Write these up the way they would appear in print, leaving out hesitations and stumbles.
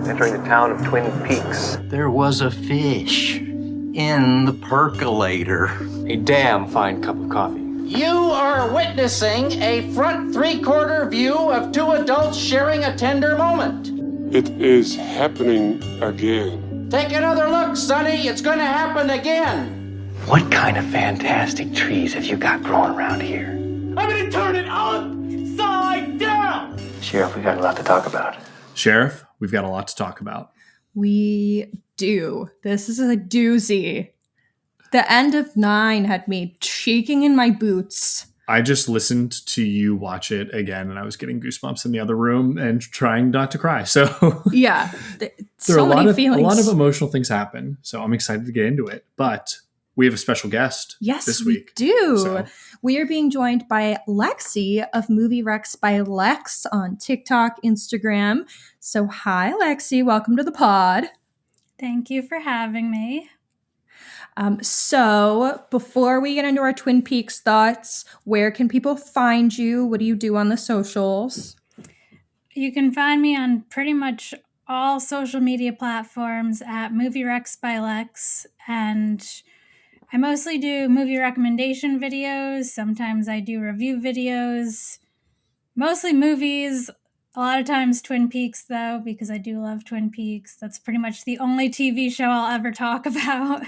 entering the town of Twin Peaks. There was a fish in the percolator. A damn fine cup of coffee. You are witnessing a front three-quarter view of two adults sharing a tender moment. It is happening again. Take another look, Sonny. It's going to happen again. What kind of fantastic trees have you got growing around here? I'm going to turn it upside down. Sheriff, we got a lot to talk about. Sheriff, we've got a lot to talk about. We do. This is a doozy. The end of 9 had me shaking in my boots. I just listened to you watch it again, and I was getting goosebumps in the other room and trying not to cry. So yeah, there so are many feelings. A lot of emotional things happen. So I'm excited to get into it. But we have a special guest this week. We do. So. We are being joined by Lexi of Movie Recs by Lex on TikTok, Instagram. So hi, Lexi. Welcome to the pod. Thank you for having me. So before we get into our Twin Peaks thoughts, where can people find you? What do you do on the socials? You can find me on pretty much all social media platforms at Movie Recs by Lex. And I mostly do movie recommendation videos. Sometimes I do review videos. Mostly movies. A lot of times Twin Peaks, though, because I do love Twin Peaks. That's pretty much the only TV show I'll ever talk about.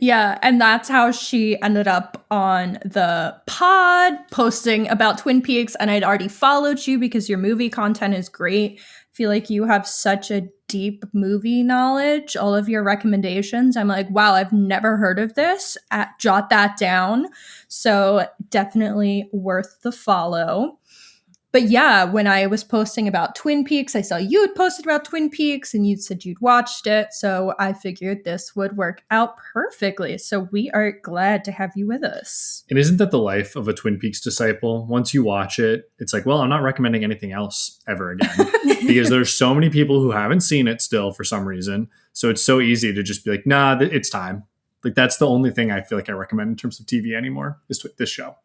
Yeah, and that's how she ended up on the pod posting about Twin Peaks, and I'd already followed you because your movie content is great. I feel like you have such a deep movie knowledge. All of your recommendations, I'm like, wow, I've never heard of this. Jot that down. So definitely worth the follow. But yeah, when I was posting about Twin Peaks, I saw you had posted about Twin Peaks and you said you'd watched it. So I figured this would work out perfectly. So we are glad to have you with us. And isn't that the life of a Twin Peaks disciple? Once you watch it, it's like, well, I'm not recommending anything else ever again. Because there's so many people who haven't seen it still for some reason. So it's so easy to just be like, nah, it's time. Like that's the only thing I feel like I recommend in terms of TV anymore is this show.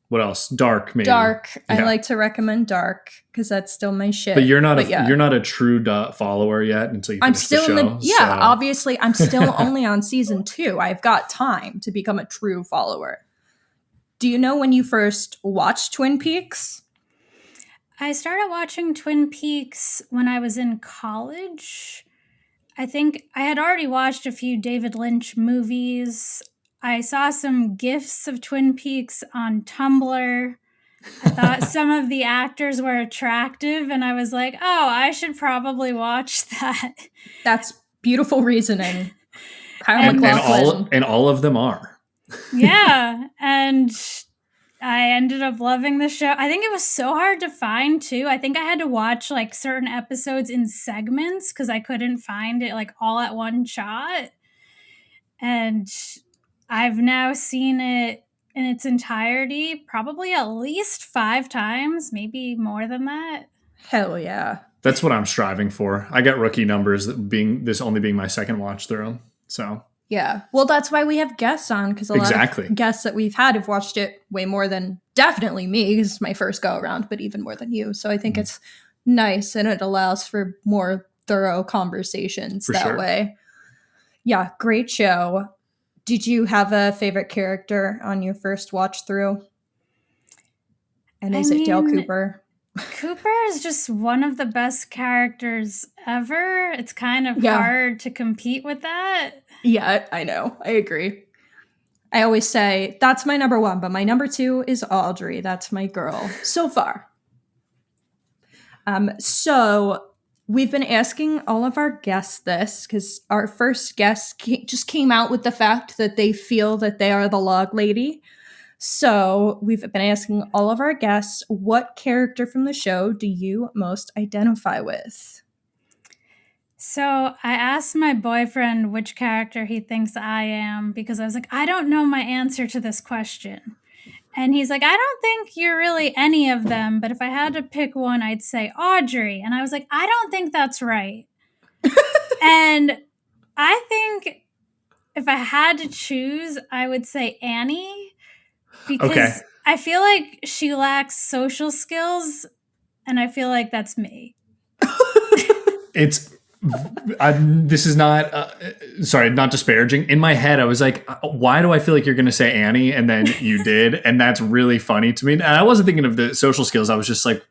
What else? Dark, maybe. Dark. Yeah. I like to recommend Dark because that's still my shit. But you're not a true follower yet until you finish still the show. so. Obviously, I'm still only on season 2. I've got time to become a true follower. Do you know when you first watched Twin Peaks? I started watching Twin Peaks when I was in college. I think I had already watched a few David Lynch movies. I saw some GIFs of Twin Peaks on Tumblr. I thought some of the actors were attractive, and I was like, oh, I should probably watch that. That's beautiful reasoning. And all of them are. Yeah, and I ended up loving the show. I think it was so hard to find, too. I think I had to watch, like, certain episodes in segments because I couldn't find it, like, all at one shot. And I've now seen it in its entirety, probably at least 5 times, maybe more than that. Hell yeah. That's what I'm striving for. I got rookie numbers, this only being my second watch through. So yeah. Well, that's why we have guests on, because a lot of guests that we've had have watched it way more than definitely me, because it's my first go around, but even more than you. So I think it's nice, and it allows for more thorough conversations that way. Yeah, great show. Did you have a favorite character on your first watch through? And is it Dale Cooper? Cooper is just one of the best characters ever. It's kind of hard to compete with that. Yeah, I know. I agree. I always say that's my number 1, but my number 2 is Audrey. That's my girl so far. So we've been asking all of our guests this because our first guest just came out with the fact that they feel that they are the log lady. So we've been asking all of our guests, what character from the show do you most identify with? So I asked my boyfriend which character he thinks I am because I was like, I don't know my answer to this question. And he's like, I don't think you're really any of them, but if I had to pick one, I'd say Audrey. And I was like, I don't think that's right. And I think if I had to choose, I would say Annie, because I feel like she lacks social skills, and I feel like that's me. This is not, sorry, not disparaging. In my head, I was like, why do I feel like you're going to say Annie? And then you did. And that's really funny to me. And I wasn't thinking of the social skills. I was just like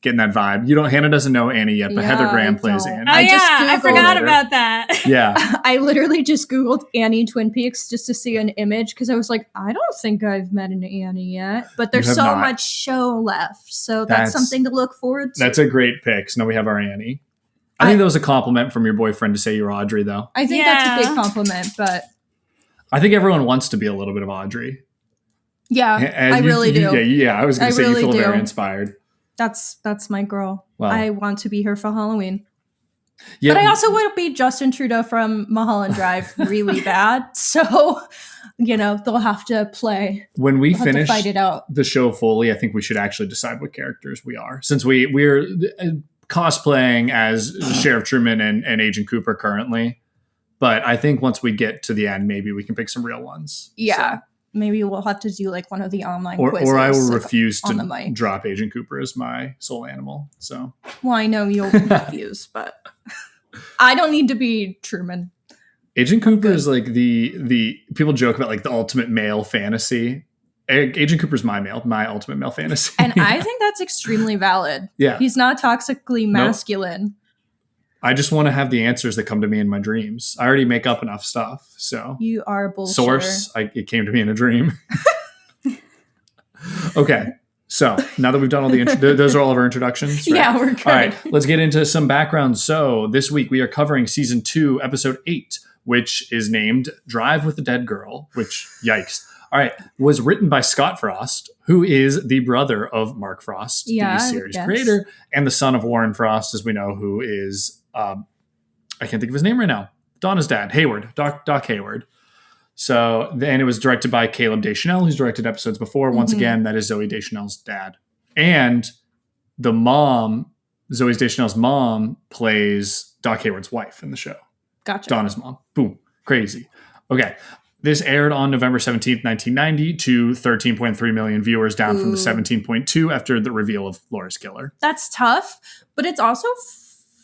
getting that vibe. Hannah doesn't know Annie yet, but Heather Graham plays Annie. Oh, I forgot about that. Yeah. I literally just Googled Annie Twin Peaks just to see an image because I was like, I don't think I've met an Annie yet. But there's so much show left. So that's something to look forward to. That's a great pick. So now we have our Annie. I think that was a compliment from your boyfriend to say you're Audrey, though. I think that's a big compliment, but I think everyone wants to be a little bit of Audrey. Yeah, I really do. Yeah, I was going to say really you feel very inspired. That's my girl. Wow. I want to be her for Halloween. Yeah. But I also would be Justin Trudeau from Mulholland Drive really bad. So, they'll have to play. When we finish fight it out. The show fully, I think we should actually decide what characters we are. Since we're cosplaying as Sheriff Truman and Agent Cooper currently. But I think once we get to the end, maybe we can pick some real ones. Yeah. So. Maybe we'll have to do like one of the online quizzes. Or I will refuse to drop Agent Cooper as my soul animal. So. Well, I know you'll refuse, but I don't need to be Truman. Agent Cooper is like the people joke about like the ultimate male fantasy. Agent Cooper's my ultimate male fantasy. And I think that's extremely valid. Yeah. He's not toxically masculine. Nope. I just want to have the answers that come to me in my dreams. I already make up enough stuff. So you are a bullshitter. Source, it came to me in a dream. Okay. So now that we've done all those are all of our introductions. Right? Yeah, we're good. All right, let's get into some background. So this week we are covering season 2, episode 8, which is named Drive with the Dead Girl, which, yikes. All right, was written by Scott Frost, who is the brother of Mark Frost, the series creator, and the son of Warren Frost, as we know, who is, I can't think of his name right now, Donna's dad, Hayward, Doc Hayward. So then it was directed by Caleb Deschanel, who's directed episodes before. Once again, that is Zooey Deschanel's dad. And the mom, Zooey Deschanel's mom, plays Doc Hayward's wife in the show. Gotcha. Donna's mom. Boom. Crazy. Okay. This aired on November 17th, 1990 to 13.3 million viewers, down from the 17.2 after the reveal of Laura's killer. That's tough, but it's also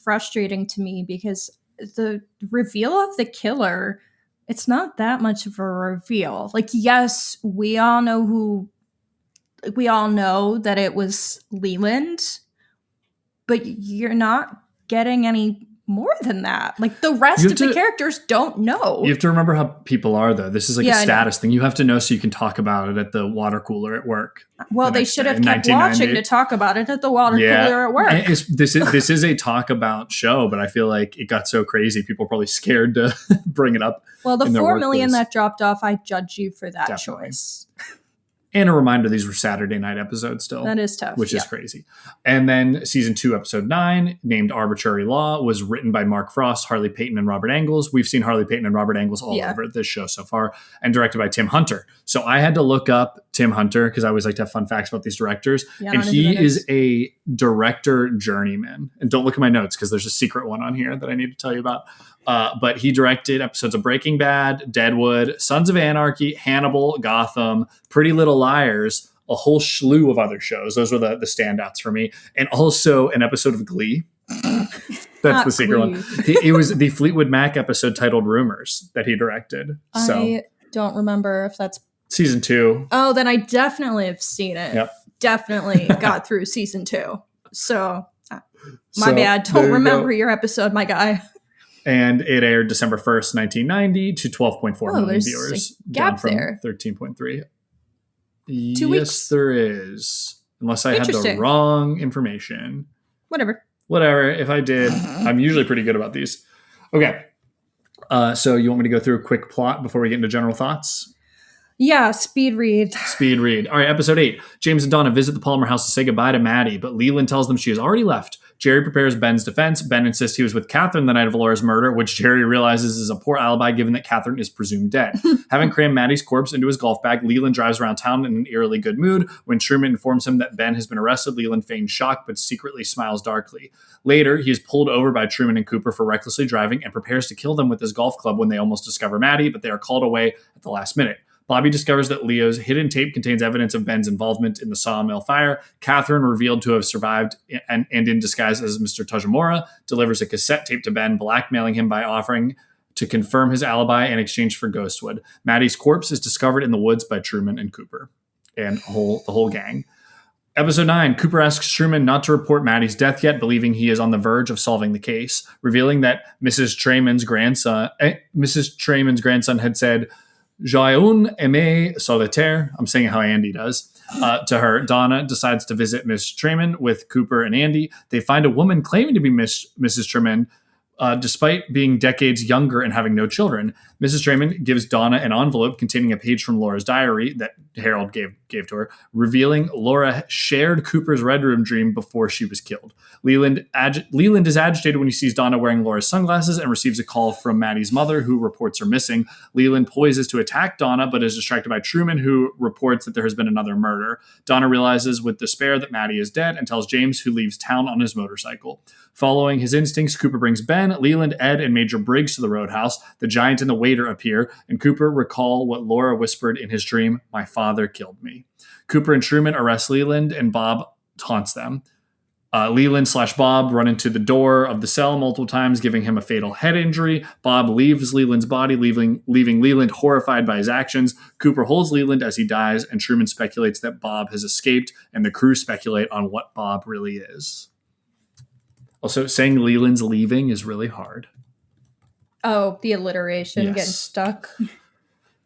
frustrating to me because the reveal of the killer, it's not that much of a reveal. Like, yes, we all know that it was Leland, but you're not getting any more than that. Like, the rest of the characters don't know. You have to remember how people are, though. This is like a status thing. You have to know so you can talk about it at the water cooler at work. Well, they should have kept watching to talk about it at the water cooler at work. This is a talk about show, but I feel like it got so crazy. People are probably scared to bring it up. Well, the 4 million that dropped off, I judge you for that choice. And a reminder, these were Saturday night episodes still. That is tough. Which is crazy. And then season 2, episode 9, named Arbitrary Law, was written by Mark Frost, Harley Peyton, and Robert Engels. We've seen Harley Peyton and Robert Engels all over this show so far. And directed by Tim Hunter. So I had to look up Tim Hunter because I always like to have fun facts about these directors. Yeah, and he is a director journeyman. And don't look at my notes because there's a secret one on here that I need to tell you about. But he directed episodes of Breaking Bad, Deadwood, Sons of Anarchy, Hannibal, Gotham, Pretty Little Liars, a whole slew of other shows. Those were the standouts for me. And also an episode of Glee. That's the secret one. It was the Fleetwood Mac episode titled Rumors that he directed. I don't remember if that's season 2. Oh, then I definitely have seen it. Yep. Definitely got through season 2. So my bad. Don't remember your episode, my guy. And it aired December 1st, 1990 to 12.4 million viewers. Gap down from there. 13.3. 2 weeks. Yes, there is. Unless I had the wrong information. Whatever. If I did, I'm usually pretty good about these. Okay. So you want me to go through a quick plot before we get into general thoughts? Yeah, speed read. All right, episode 8. James and Donna visit the Palmer house to say goodbye to Maddie, but Leland tells them she has already left. Jerry prepares Ben's defense. Ben insists he was with Catherine the night of Laura's murder, which Jerry realizes is a poor alibi given that Catherine is presumed dead. Having crammed Maddie's corpse into his golf bag, Leland drives around town in an eerily good mood. When Truman informs him that Ben has been arrested, Leland feigns shock but secretly smiles darkly. Later, he is pulled over by Truman and Cooper for recklessly driving and prepares to kill them with his golf club when they almost discover Maddie, but they are called away at the last minute. Bobby discovers that Leo's hidden tape contains evidence of Ben's involvement in the sawmill fire. Catherine, revealed to have survived and in disguise as Mr. Tajimura, delivers a cassette tape to Ben, blackmailing him by offering to confirm his alibi in exchange for Ghostwood. Maddie's corpse is discovered in the woods by Truman and Cooper and the whole gang. Episode 9, Cooper asks Truman not to report Maddie's death yet, believing he is on the verge of solving the case, revealing that Mrs. Trayman's grandson had said, "J'ai un aimé solitaire," I'm saying it how Andy does, to her. Donna decides to visit Miss Trayman with Cooper and Andy. They find a woman claiming to be Mrs. Trayman, despite being decades younger and having no children. Mrs. Trayman gives Donna an envelope containing a page from Laura's diary that Harold gave to her, revealing Laura shared Cooper's Red Room dream before she was killed. Leland is agitated when he sees Donna wearing Laura's sunglasses and receives a call from Maddie's mother, who reports her missing. Leland poises to attack Donna, but is distracted by Truman, who reports that there has been another murder. Donna realizes with despair that Maddie is dead and tells James, who leaves town on his motorcycle. Following his instincts, Cooper brings Ben, Leland, Ed, and Major Briggs to the roadhouse. The giant and the waiter appear, and Cooper recall what Laura whispered in his dream: "My father killed me." Cooper and Truman arrest Leland, and Bob taunts them. Leland/Bob run into the door of the cell multiple times, giving him a fatal head injury. Bob leaves Leland's body, leaving Leland horrified by his actions. Cooper holds Leland as he dies, and Truman speculates that Bob has escaped, and the crew speculate on what Bob really is. Also, saying Leland's leaving is really hard. Oh, the alliteration getting stuck.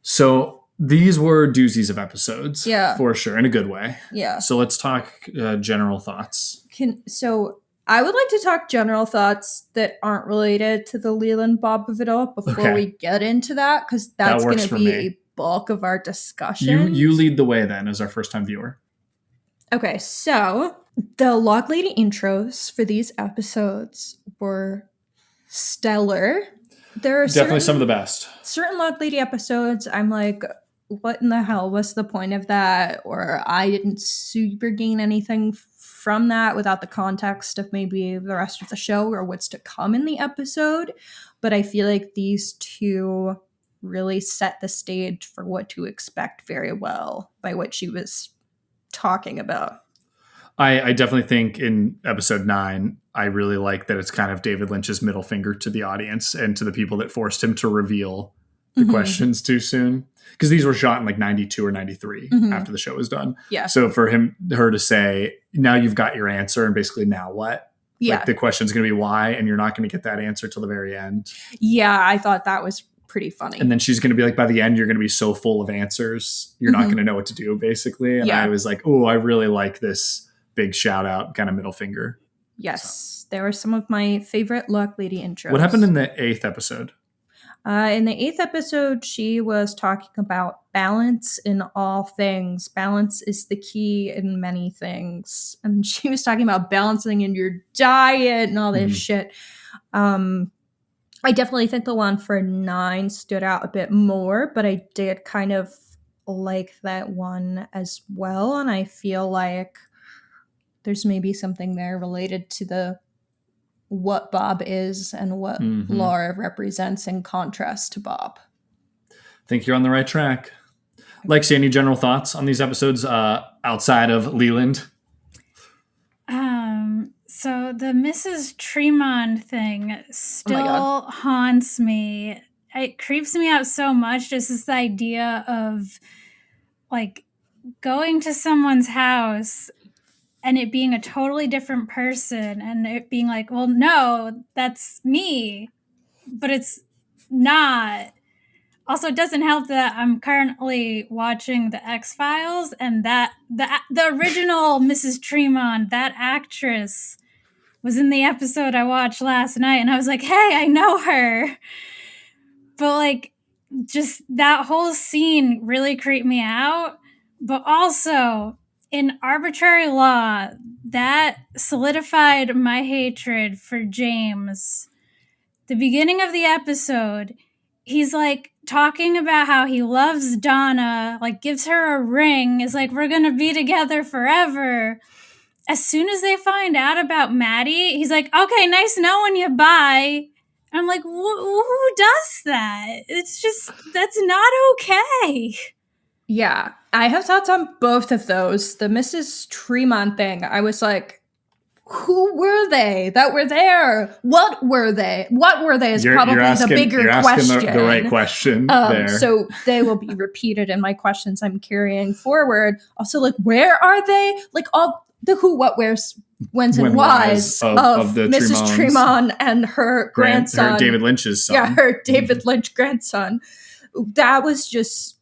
So these were doozies of episodes. Yeah. For sure, in a good way. Yeah. So let's talk general thoughts. So I would like to talk general thoughts that aren't related to the Leland Bob of it all before we get into that, because that's going to be a bulk of our discussion. You lead the way then as our first time viewer. Okay, so the Log Lady intros for these episodes were stellar. There are definitely some of the best. Certain Log Lady episodes, I'm like, what in the hell? What's the point of that? Or I didn't super gain anything from that without the context of maybe the rest of the show or what's to come in the episode. But I feel like these two really set the stage for what to expect very well by what she was talking about. I definitely think in episode 9, I really like that it's kind of David Lynch's middle finger to the audience and to the people that forced him to reveal the questions too soon. Because these were shot in like 92 or 93 after the show was done. Yeah. So for her to say, now you've got your answer, and basically now what? Yeah. Like the question's going to be why, and you're not going to get that answer till the very end. Yeah, I thought that was pretty funny. And then she's going to be like, by the end, you're going to be so full of answers, you're not going to know what to do, basically. And I was like, oh, I really like this big shout out kind of middle finger. Yes. They were some of my favorite Log Lady intros. What happened in the 8th episode? In the 8th episode, she was talking about balance in all things. Balance is the key in many things. And she was talking about balancing in your diet and all this shit. I definitely think the one for 9 stood out a bit more, but I did kind of like that one as well. And I feel like there's maybe something there related to the what Bob is and what Laura represents in contrast to Bob. I think you're on the right track. Lexi, any general thoughts on these episodes outside of Leland? So the Mrs. Tremond thing still haunts me. It creeps me out so much, just this idea of like going to someone's house and it being a totally different person and it being like, well, no, that's me, but it's not. Also, it doesn't help that I'm currently watching The X-Files, and that the original Mrs. Tremond, that actress, was in the episode I watched last night, and I was like, hey, I know her. But like, just that whole scene really creeped me out. But also, in Arbitrary Law, that solidified my hatred for James. The beginning of the episode, he's like talking about how he loves Donna, like gives her a ring, is like, we're gonna be together forever. As soon as they find out about Maddie, he's like, okay, nice knowing you, bye. And I'm like, who does that? It's just, that's not okay. Yeah, I have thoughts on both of those. The Mrs. Tremont thing, I was like, who were they that were there? What were they? What were they is probably the bigger question. The right question there. So they will be repeated in my questions I'm carrying forward. Also, like, where are they? Like, all the who, what, where's, when's, and whys of the Mrs. Tremont and her grandson. Her David Lynch's son. Yeah, her David Lynch grandson. That was just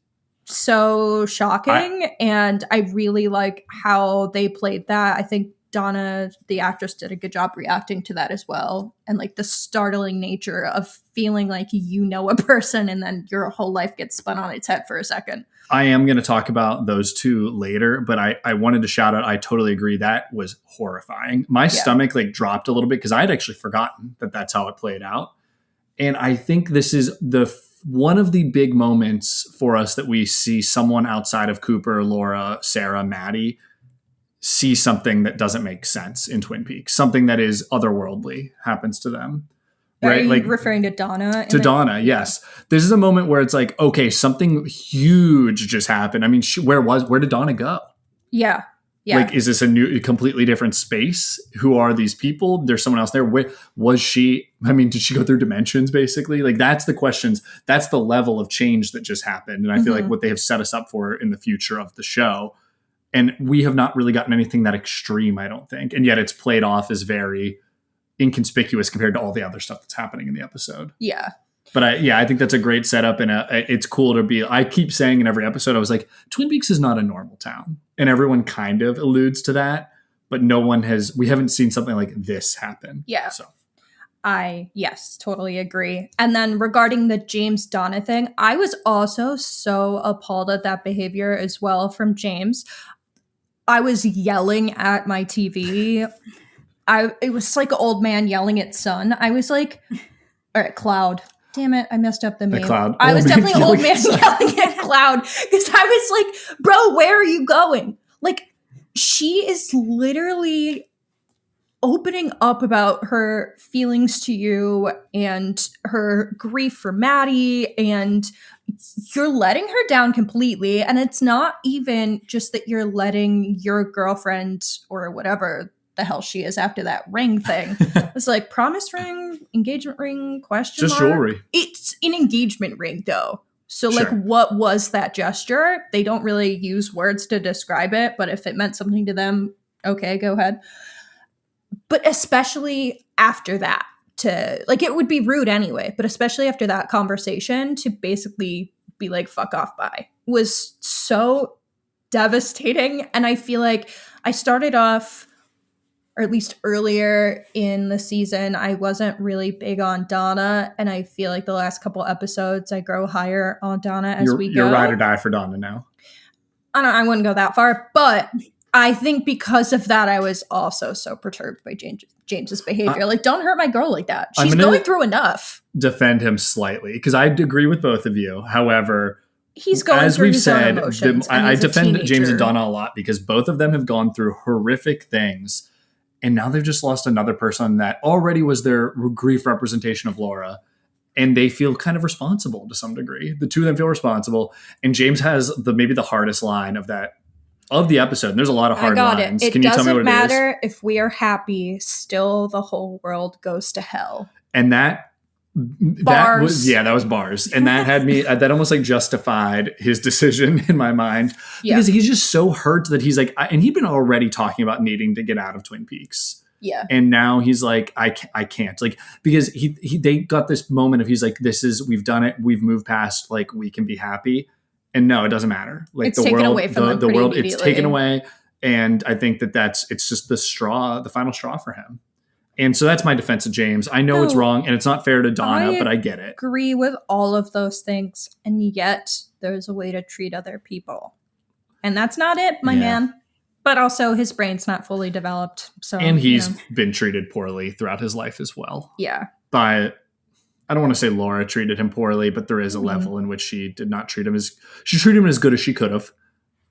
so shocking, and I really like how they played that. I think Donna, the actress, did a good job reacting to that as well, and like the startling nature of feeling like you know a person and then your whole life gets spun on its head for a second. I am going to talk about those two later, but I wanted to shout out, I totally agree, that was horrifying. My stomach like dropped a little bit because I had actually forgotten that that's how it played out. And I think this is one of the big moments for us that we see someone outside of Cooper, Laura, Sarah, Maddie see something that doesn't make sense in Twin Peaks. Something that is otherworldly happens to them. Right? Are you like referring to Donna? Donna, yes. This is a moment where it's like, okay, something huge just happened. I mean, where did Donna go? Yeah. Yeah. Like, is this a completely different space? Who are these people? There's someone else there. Where was she? I mean, did she go through dimensions basically? Like, that's the questions. That's the level of change that just happened. And I feel like what they have set us up for in the future of the show. And we have not really gotten anything that extreme, I don't think. And yet it's played off as very inconspicuous compared to all the other stuff that's happening in the episode. Yeah. But I think that's a great setup, and it's cool to be. I keep saying in every episode, I was like, Twin Peaks is not a normal town, and everyone kind of alludes to that, but we haven't seen something like this happen. Yeah. So yes, totally agree. And then regarding the James Donna thing, I was also so appalled at that behavior as well from James. I was yelling at my TV. It was like an old man yelling at son. I was like, all right, Cloud. Damn it, I messed up the name. Cloud. I was definitely an old man yelling at Cloud because I was like, bro, where are you going? Like, she is literally opening up about her feelings to you and her grief for Maddie, and you're letting her down completely. And it's not even just that you're letting your girlfriend or whatever the hell she is after that ring thing. It's like promise ring, engagement ring, question just mark. Jewelry. It's an engagement ring though. So Sure. like what was that gesture? They don't really use words to describe it, but if it meant something to them, okay, go ahead. But especially after that, it would be rude anyway, but especially after that conversation to basically be like, fuck off, bye, was so devastating. And I feel like I started off, or at least earlier in the season, I wasn't really big on Donna. And I feel like the last couple episodes, I grow higher on Donna as we go. You're ride or die for Donna now. I wouldn't go that far, but I think because of that, I was also so perturbed by James's behavior. Like, don't hurt my girl like that. She's going through enough. Defend him slightly, because I agree with both of you. However, he's going through his own emotions. I defend James and Donna a lot because both of them have gone through horrific things. And now they've just lost another person that already was their grief representation of Laura. And they feel kind of responsible to some degree. The two of them feel responsible. And James has maybe the hardest line of the episode. And there's a lot of hard lines. It Can you tell me what it is? doesn't matter if we are happy, still the whole world goes to hell. And that was bars. And that had me, that almost like justified his decision in my mind. Yeah. Because he's just so hurt that he's like, and he'd been already talking about needing to get out of Twin Peaks. Yeah. And now he's like, I can't. Like, because they got this moment of, he's like, we've done it. We've moved past, like, we can be happy. And no, it doesn't matter. Like, it's taken away from them. The world, it's taken away. And I think it's just the final straw for him. And so that's my defense of James. I know it's wrong and it's not fair to Donna, but I get it. I agree with all of those things. And yet there's a way to treat other people. And that's not it, my man. But also his brain's not fully developed. So, and he's been treated poorly throughout his life as well. Yeah. I don't want to say Laura treated him poorly, but there is a level in which she did not treat him she treated him as good as she could have,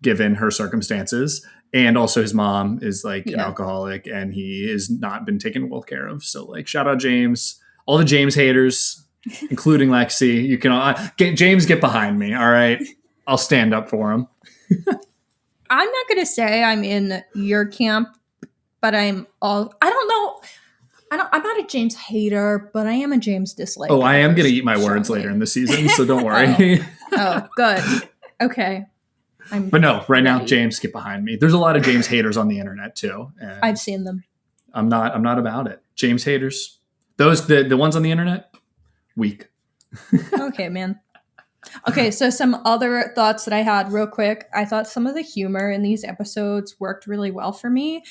given her circumstances. And also his mom is like an alcoholic and he has not been taken well care of. So like, shout out James, all the James haters, including Lexi. You can James, get behind me. All right. I'll stand up for him. I'm not going to say I'm in your camp, but I don't know. I'm not a James hater, but I am a James dislike. Oh, I am going to eat my words later in the season, so don't worry. Oh, good. Okay. But no, right now, James, get behind me. There's a lot of James haters on the internet too. And I've seen them. I'm not about it. James haters. Those the ones on the internet, weak. Okay, man. Okay, so some other thoughts that I had real quick. I thought some of the humor in these episodes worked really well for me.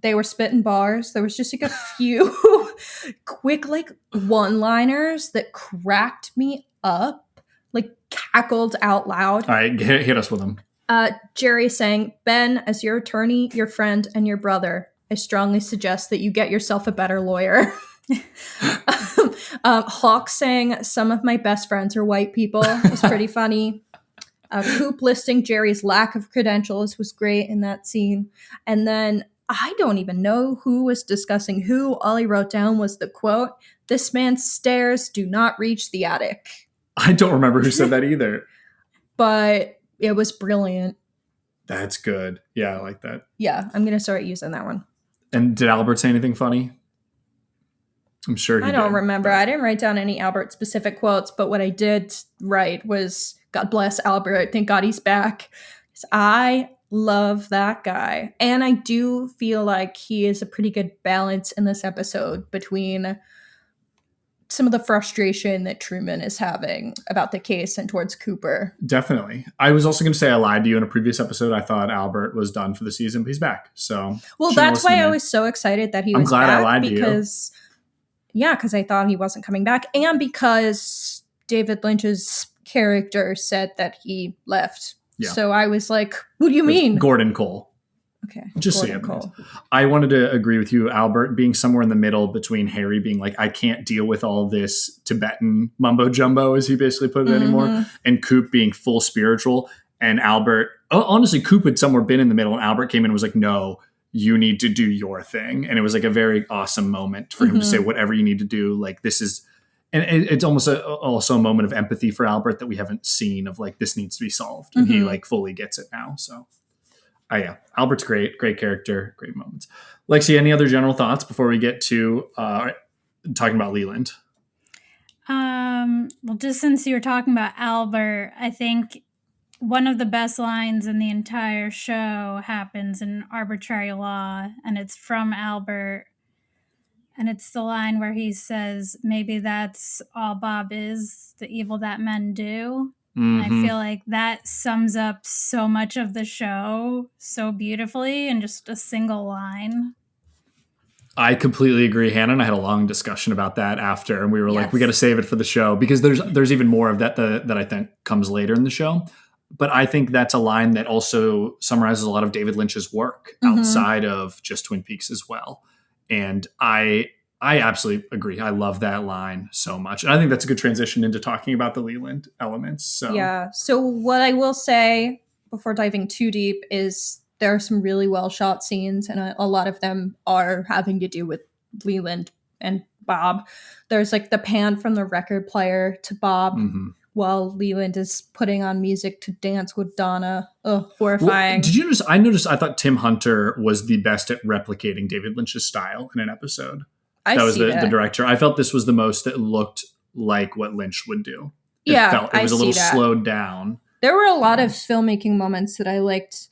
They were spitting bars. There was just like a few quick like one-liners that cracked me up, like cackled out loud. All right, hit us with them. Jerry saying, Ben, as your attorney, your friend, and your brother, I strongly suggest that you get yourself a better lawyer. Hawk saying, some of my best friends are white people. Was pretty funny. Coop listing Jerry's lack of credentials was great in that scene. And then I don't even know who was discussing who. All I wrote down was the quote, "This man's stairs do not reach the attic." I don't remember who said that either. But it was brilliant. That's good. Yeah, I like that. Yeah, I'm going to start using that one. And did Albert say anything funny? I'm sure he did. I don't remember. I didn't write down any Albert specific quotes, but what I did write was, God bless Albert. Thank God he's back. I love that guy. And I do feel like he is a pretty good balance in this episode between some of the frustration that Truman is having about the case and towards Cooper. Definitely. I was also going to say I lied to you in a previous episode. I thought Albert was done for the season, but he's back. So, well, that's why I was so excited that he was back. I'm glad I lied to you. Yeah, because I thought he wasn't coming back. And because David Lynch's character said that he left. Yeah. So I was like, what do you mean? Gordon Cole. Okay. Just so you know. I wanted to agree with you, Albert, being somewhere in the middle between Harry being like, I can't deal with all this Tibetan mumbo jumbo, as he basically put it anymore, and Coop being full spiritual. And Albert, honestly, Coop had somewhere been in the middle, and Albert came in and was like, no, you need to do your thing. And it was like a very awesome moment for him to say whatever you need to do. Like, this is, and it's almost also a moment of empathy for Albert that we haven't seen of like, this needs to be solved. And he like fully gets it now. So. Oh, yeah. Albert's great character, great moments. Lexi, any other general thoughts before we get to talking about Leland? Well, just since you were talking about Albert, I think one of the best lines in the entire show happens in Arbitrary Law, and it's from Albert. And it's the line where he says, maybe that's all Bob is, the evil that men do. I feel like that sums up so much of the show so beautifully in just a single line. I completely agree. Hanna and I had a long discussion about that after, and we were like, we got to save it for the show because there's even more of that that I think comes later in the show. But I think that's a line that also summarizes a lot of David Lynch's work outside of just Twin Peaks as well. And I absolutely agree. I love that line so much. And I think that's a good transition into talking about the Leland elements. So yeah. So what I will say before diving too deep is there are some really well shot scenes, and a lot of them are having to do with Leland and Bob. There's like the pan from the record player to Bob while Leland is putting on music to dance with Donna. Oh, horrifying. Well, did you notice? I thought Tim Hunter was the best at replicating David Lynch's style in an episode. That was the director. I felt this was the most that looked like what Lynch would do. It was a little slowed down. There were a lot of filmmaking moments that I liked.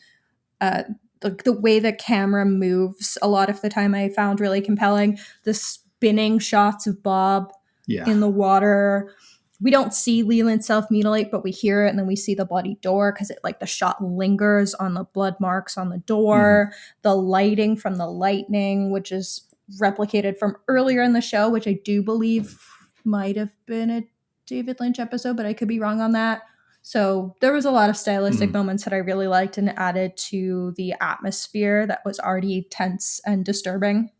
The way the camera moves a lot of the time I found really compelling. The spinning shots of Bob in the water. We don't see Leland self-mutilate, but we hear it, and then we see the bloody door because the shot lingers on the blood marks on the door. The lighting from the lightning, which is replicated from earlier in the show, which I do believe might have been a David Lynch episode, but I could be wrong on that. So there was a lot of stylistic moments that I really liked and added to the atmosphere that was already tense and disturbing.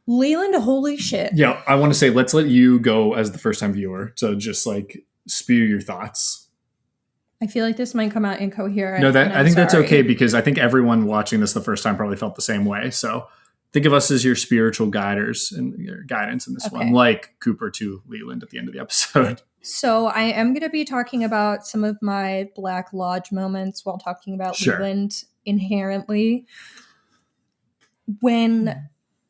Leland, holy shit. Yeah, I want to say, let's let you go as the first time viewer to just spew your thoughts. I feel like this might come out incoherent. No, I think that's okay, because I think everyone watching this the first time probably felt the same way. So think of us as your spiritual guiders and your guidance in this one, like Cooper to Leland at the end of the episode. So I am going to be talking about some of my Black Lodge moments while talking about Sure. Leland inherently. When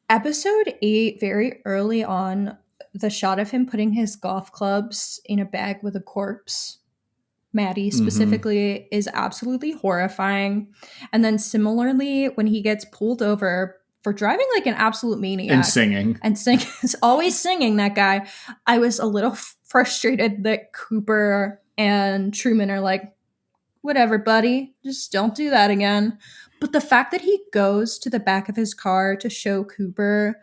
episode 8, very early on, the shot of him putting his golf clubs in a bag with a corpse, Maddie specifically, is absolutely horrifying. And then similarly, when he gets pulled over for driving like an absolute maniac. And singing. Is always singing, that guy. I was a little frustrated that Cooper and Truman are like, whatever, buddy, just don't do that again. But the fact that he goes to the back of his car to show Cooper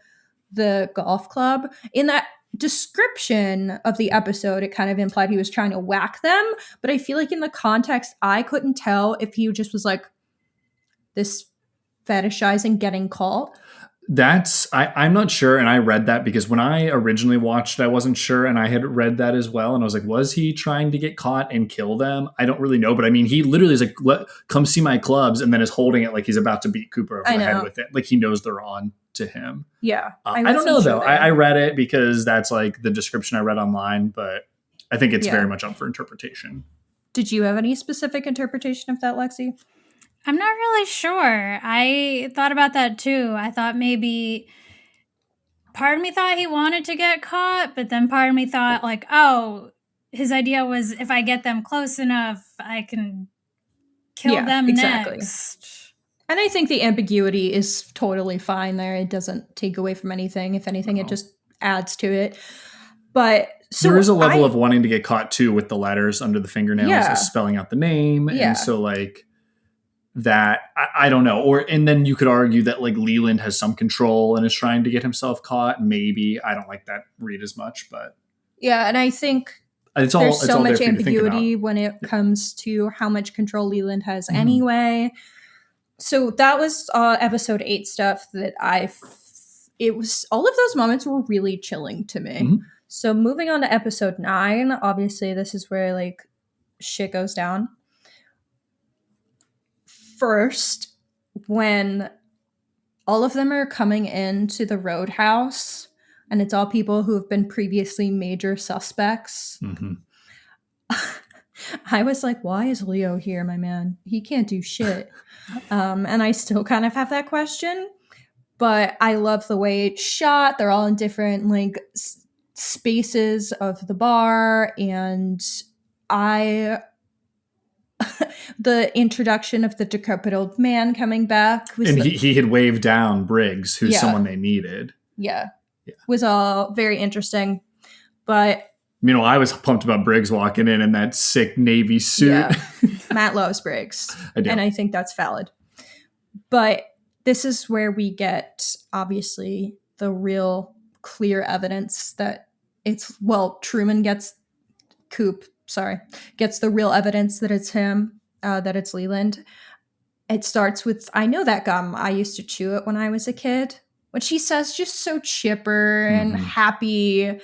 the golf club, in that description of the episode, it kind of implied he was trying to whack them. But I feel like in the context, I couldn't tell if he just was like, this fetishizing getting caught. I'm not sure. And I read that because when I originally watched, I wasn't sure. And I had read that as well. And I was like, was he trying to get caught and kill them? I don't really know. But I mean, he literally is like, come see my clubs. And then is holding it like he's about to beat Cooper over the head with it. Like he knows they're on to him. Yeah. I don't know though. I read it because that's like the description I read online. But I think it's very much up for interpretation. Did you have any specific interpretation of that, Lexi? I'm not really sure. I thought about that too. I thought maybe part of me thought he wanted to get caught, but then part of me thought like, oh, his idea was if I get them close enough, I can kill them next. And I think the ambiguity is totally fine there. It doesn't take away from anything. If anything, it just adds to it. But so there is a level of wanting to get caught too with the letters under the fingernails, spelling out the name. Yeah. And so like, that I don't know. And then you could argue that like Leland has some control and is trying to get himself caught. Maybe. I don't like that read as much, but yeah. And I think there's so much ambiguity when it comes to how much control Leland has anyway. So that was episode 8 stuff that it was, all of those moments were really chilling to me. So moving on to episode 9, obviously this is where like shit goes down. First, when all of them are coming into the roadhouse and it's all people who have been previously major suspects, I was like, why is Leo here, my man? He can't do shit. And I still kind of have that question, but I love the way it's shot. They're all in different like spaces of the bar, and the introduction of the decrepit old man coming back was he had waved down Briggs, who's someone they needed. Yeah. Was all very interesting. But I was pumped about Briggs walking in that sick Navy suit. Yeah. Matt loves Briggs. I do. And I think that's valid. But this is where we get obviously the real clear evidence that Truman gets the real evidence that it's him, that it's Leland. It starts with, I know that gum. I used to chew it when I was a kid. What she says, just so chipper and happy,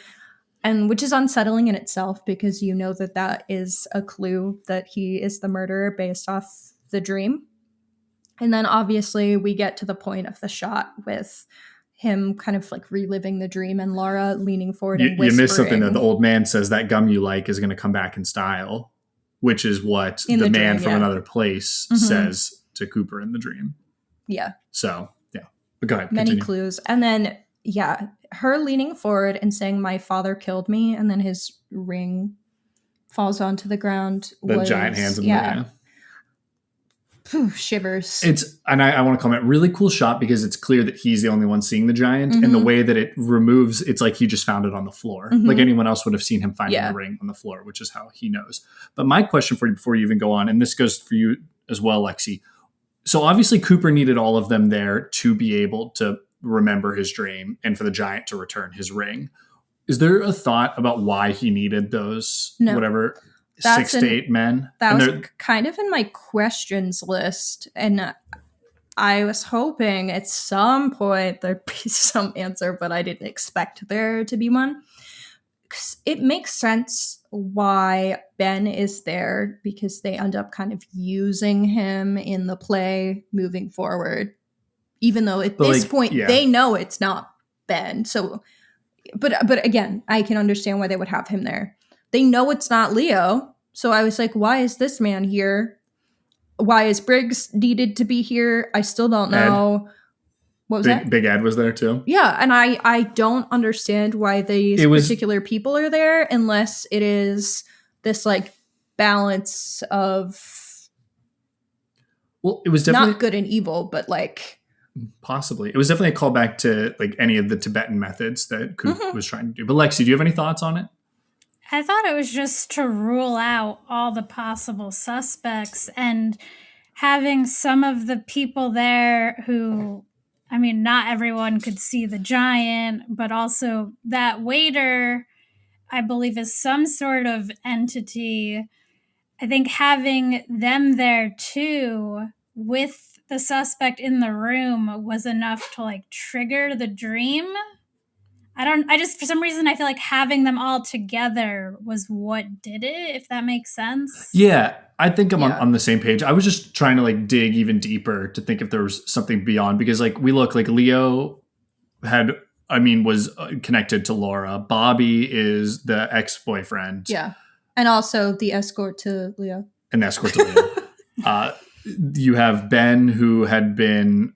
and which is unsettling in itself because you know that is a clue that he is the murderer based off the dream. And then obviously we get to the point of the shot with him kind of like reliving the dream and Laura leaning forward and whispering. You missed something though. The old man says that gum you like is going to come back in style, which is what the man from another place says to Cooper in the dream. Yeah. So, yeah. But go ahead. Many clues. And then, her leaning forward and saying, my father killed me. And then his ring falls onto the ground. The giant hands in the air. Shivers. And I want to comment, really cool shot because it's clear that he's the only one seeing the giant, and the way that it removes, it's like he just found it on the floor. Like anyone else would have seen him finding the ring on the floor, which is how he knows. But my question for you before you even go on, and this goes for you as well, Lexi. So obviously Cooper needed all of them there to be able to remember his dream and for the giant to return his ring. Is there a thought about why he needed those, whatever, 6 to 8 men? That was kind of in my questions list. And I was hoping at some point there'd be some answer, but I didn't expect there to be one. 'Cause it makes sense why Ben is there, because they end up kind of using him in the play moving forward, even though at this point they know it's not Ben. So, but again, I can understand why they would have him there. they know it's not Leo. So I was like, why is this man here? Why is Briggs needed to be here? I still don't know. What was that? Big Ed was there too. Yeah, and I don't understand why these particular people are there unless it is this like balance of it was definitely not good and evil, but like possibly. It was definitely a callback to like any of the Tibetan methods that Coop was trying to do. But Lexi, do you have any thoughts on it? I thought it was just to rule out all the possible suspects and having some of the people there who, I mean, not everyone could see the giant, but also that waiter, I believe, is some sort of entity. I think having them there too with the suspect in the room was enough to like trigger the dream. I just, for some reason, I feel like having them all together was what did it, if that makes sense. Yeah, I think I'm on the same page. I was just trying to like dig even deeper to think if there was something beyond, because like we look like Leo was connected to Laura. Bobby is the ex-boyfriend. Yeah. And also the escort to Leo. You have Ben, who had been,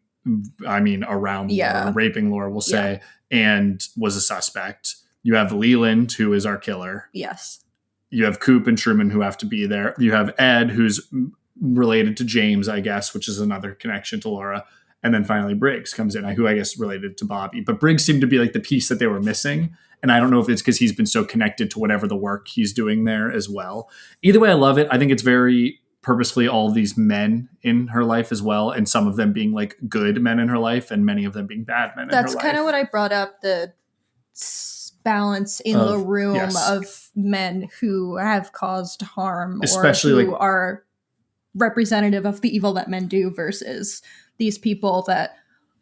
around Laura, raping Laura, we'll say, and was a suspect. You have Leland, who is our killer. Yes. You have Coop and Truman, who have to be there. You have Ed, who's related to James, I guess, which is another connection to Laura. And then finally Briggs comes in, who I guess related to Bobby. But Briggs seemed to be like the piece that they were missing. And I don't know if it's because he's been so connected to whatever the work he's doing there as well. Either way, I love it. I think it's very purposefully all of these men in her life as well. And some of them being like good men in her life and many of them being bad men in her life. That's kind of what I brought up, the balance in the room of men who have caused harm, especially or who are representative of the evil that men do versus these people that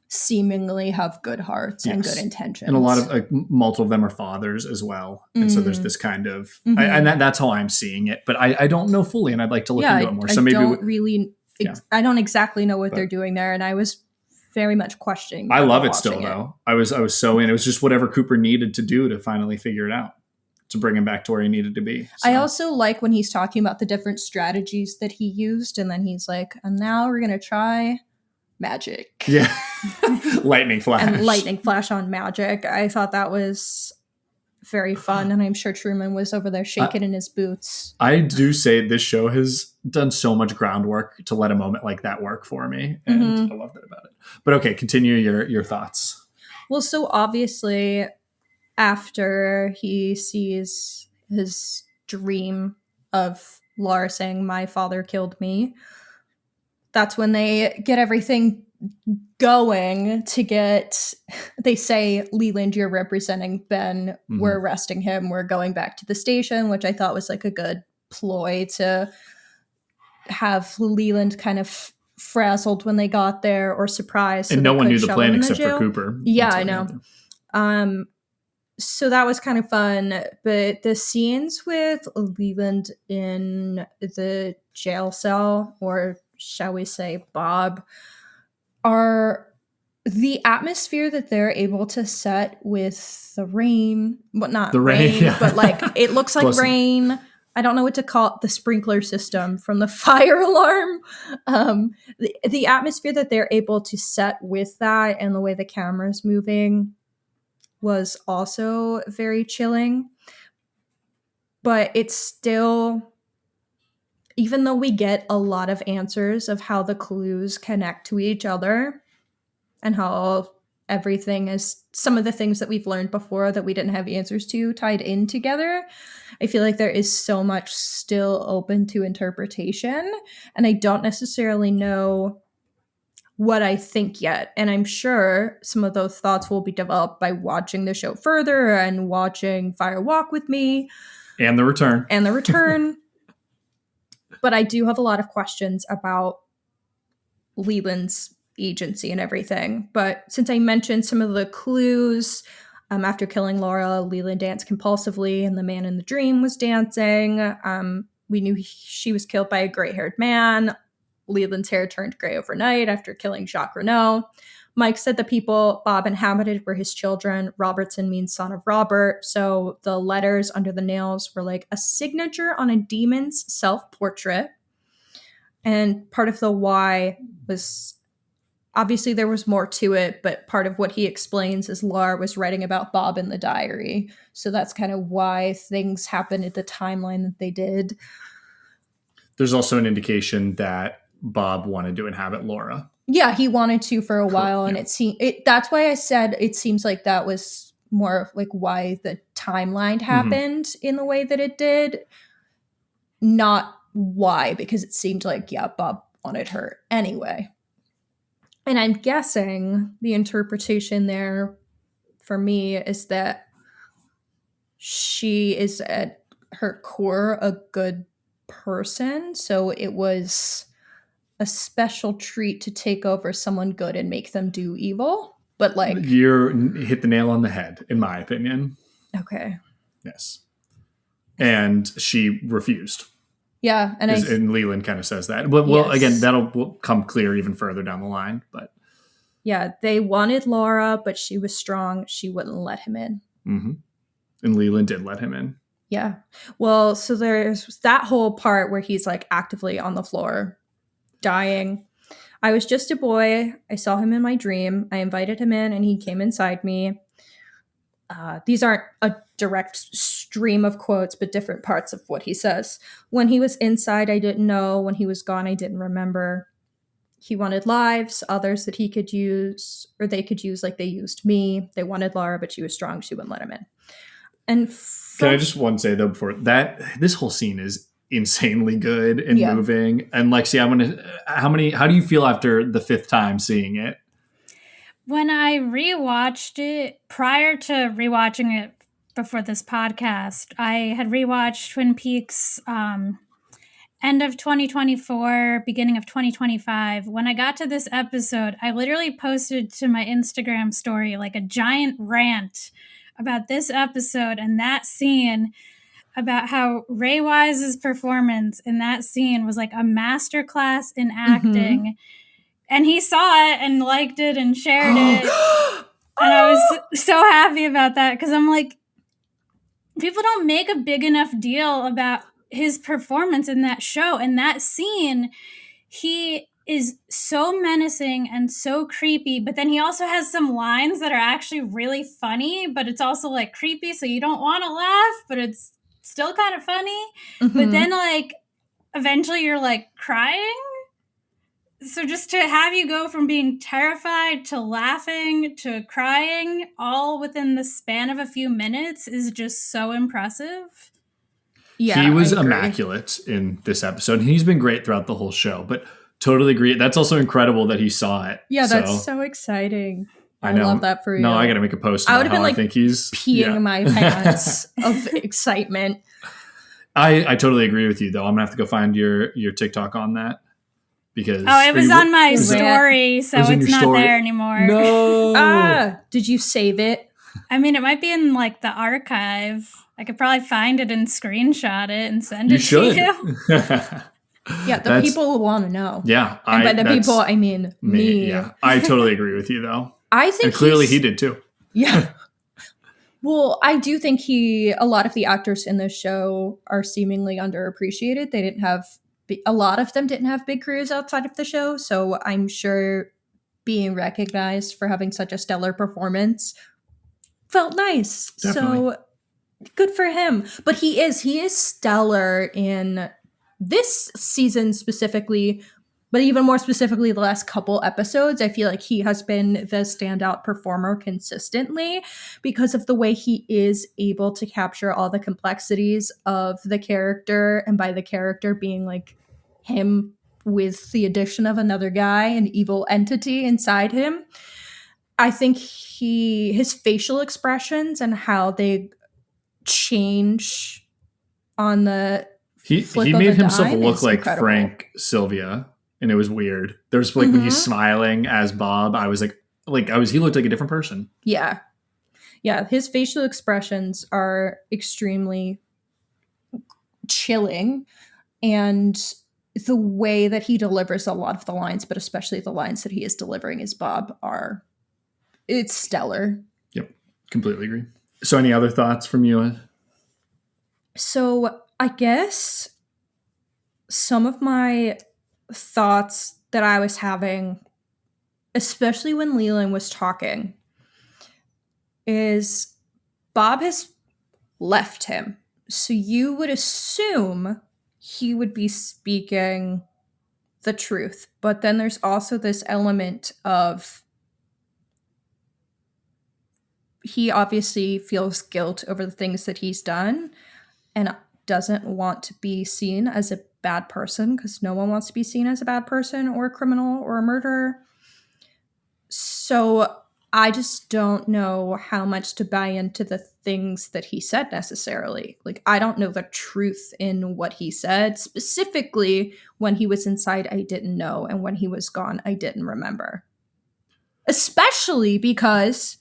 seemingly have good hearts and good intentions. And a lot of multiple of them are fathers as well. And so there's this kind of, and that's how I'm seeing it, but I don't know fully and I'd like to look into it more. So I don't exactly know what they're doing there. And I was very much questioning. I love it still though. I was so in, it was just whatever Cooper needed to do to finally figure it out, to bring him back to where he needed to be. So. I also like when he's talking about the different strategies that he used. And then he's like, and now we're going to try magic. Yeah. Lightning flash. And lightning flash on magic. I thought that was very fun. And I'm sure Truman was over there shaking in his boots. I do say this show has done so much groundwork to let a moment like that work for me. And I love that about it. But okay, continue your thoughts. Well, so obviously after he sees his dream of Laura saying, "My father killed me," that's when they get everything going to get, they say, "Leland, you're representing Ben. We're arresting him. We're going back to the station," which I thought was like a good ploy to have Leland kind of frazzled when they got there or surprised. And no one knew the plan except for Cooper. Yeah, I know. So that was kind of fun. But the scenes with Leland in the jail cell, or shall we say Bob, are the atmosphere that they're able to set with the rain. Well, not the rain, but like it looks like rain. I don't know what to call it, the sprinkler system from the fire alarm. The atmosphere that they're able to set with that and the way the camera's moving was also very chilling. But it's still, even though we get a lot of answers of how the clues connect to each other and how everything is, some of the things that we've learned before that we didn't have answers to tied in together, I feel like there is so much still open to interpretation. And I don't necessarily know what I think yet. And I'm sure some of those thoughts will be developed by watching the show further and watching Fire Walk with me. And The Return. But I do have a lot of questions about Leland's agency and everything. But since I mentioned some of the clues, after killing Laura, Leland danced compulsively and the man in the dream was dancing. We knew she was killed by a gray-haired man. Leland's hair turned gray overnight after killing Jacques Renault. Mike said the people Bob inhabited were his children. Robertson means son of Robert. So the letters under the nails were like a signature on a demon's self-portrait. And part of the why was, obviously there was more to it, but part of what he explains is Laura was writing about Bob in the diary. So that's kind of why things happened at the timeline that they did. There's also an indication that Bob wanted to inhabit Laura. Yeah, he wanted to for a while, and that's why I said it seems like that was more of like why the timeline happened in the way that it did, not why, because it seemed like, yeah, Bob wanted her anyway. And I'm guessing the interpretation there for me is that she is at her core a good person, so it was a special treat to take over someone good and make them do evil. But like, you hit the nail on the head, in my opinion. Okay. Yes. And she refused. Yeah, and Leland kind of says that. Well, again, will come clear even further down the line. But yeah, they wanted Laura, but she was strong. She wouldn't let him in. Mm-hmm. And Leland did let him in. Yeah. Well, so there's that whole part where he's like actively on the floor, dying. I was just a boy. I saw him in my dream. I invited him in and he came inside me. These aren't a direct stream of quotes, but different parts of what he says. When he was inside, I didn't know. When he was gone, I didn't remember. He wanted lives, others that he could use, or they could use like they used me. They wanted Laura, but she was strong. She wouldn't let him in. And can I just say though, before that, this whole scene is insanely good and moving. And Lexi, how do you feel after the 5th time seeing it? When I rewatched it, prior to rewatching it before this podcast, I had rewatched Twin Peaks end of 2024, beginning of 2025. When I got to this episode, I literally posted to my Instagram story like a giant rant about this episode and that scene, about how Ray Wise's performance in that scene was like a masterclass in acting. Mm-hmm. And he saw it and liked it and shared it. And I was so happy about that because I'm like, people don't make a big enough deal about his performance in that show. And that scene, he is so menacing and so creepy, but then he also has some lines that are actually really funny, but it's also like creepy, so you don't want to laugh, but it's still kind of funny. Mm-hmm. But then like eventually you're like crying. So just to have you go from being terrified to laughing to crying all within the span of a few minutes is just so impressive. Yeah, he was immaculate in this episode. He's been great throughout the whole show, but totally agree. That's also incredible that he saw it. Yeah, that's so exciting. I know. Love that for you. No, I got to make a post about how I think he's peeing my pants of excitement. I totally agree with you, though. I'm going to have to go find your TikTok on that. Because it was on my story, so it's not there anymore. No. Did you save it? I mean, it might be in like the archive. I could probably find it and screenshot it and send it to you. Yeah, the people will want to know. Yeah. And by the people, I mean me. Yeah, I totally agree with you, though. I think and clearly he did, too. Yeah. Well, I do think a lot of the actors in this show are seemingly underappreciated. They didn't have... A lot of them didn't have big careers outside of the show, so I'm sure being recognized for having such a stellar performance felt nice. Definitely. So good for him. But he is stellar in this season specifically, but even more specifically the last couple episodes. I feel like he has been the standout performer consistently because of the way he is able to capture all the complexities of the character, and by the character being like him with the addition of another guy, an evil entity inside him. I think his facial expressions and how they change on the he made himself look like incredible. Frank Sylvia, and it was weird. There's like when he's smiling as Bob, I was he looked like a different person. Yeah. Yeah, his facial expressions are extremely chilling, and the way that he delivers a lot of the lines, but especially the lines that he is delivering as Bob it's stellar. Yep. Completely agree. So any other thoughts from you? So I guess some of my thoughts that I was having, especially when Leland was talking, is Bob has left him. So you would assume he would be speaking the truth. But then there's also this element of he obviously feels guilt over the things that he's done and doesn't want to be seen as a bad person, because no one wants to be seen as a bad person or a criminal or a murderer. So I just don't know how much to buy into the things that he said necessarily. Like, I don't know the truth in what he said. Specifically, when he was inside, I didn't know. And when he was gone, I didn't remember. Especially because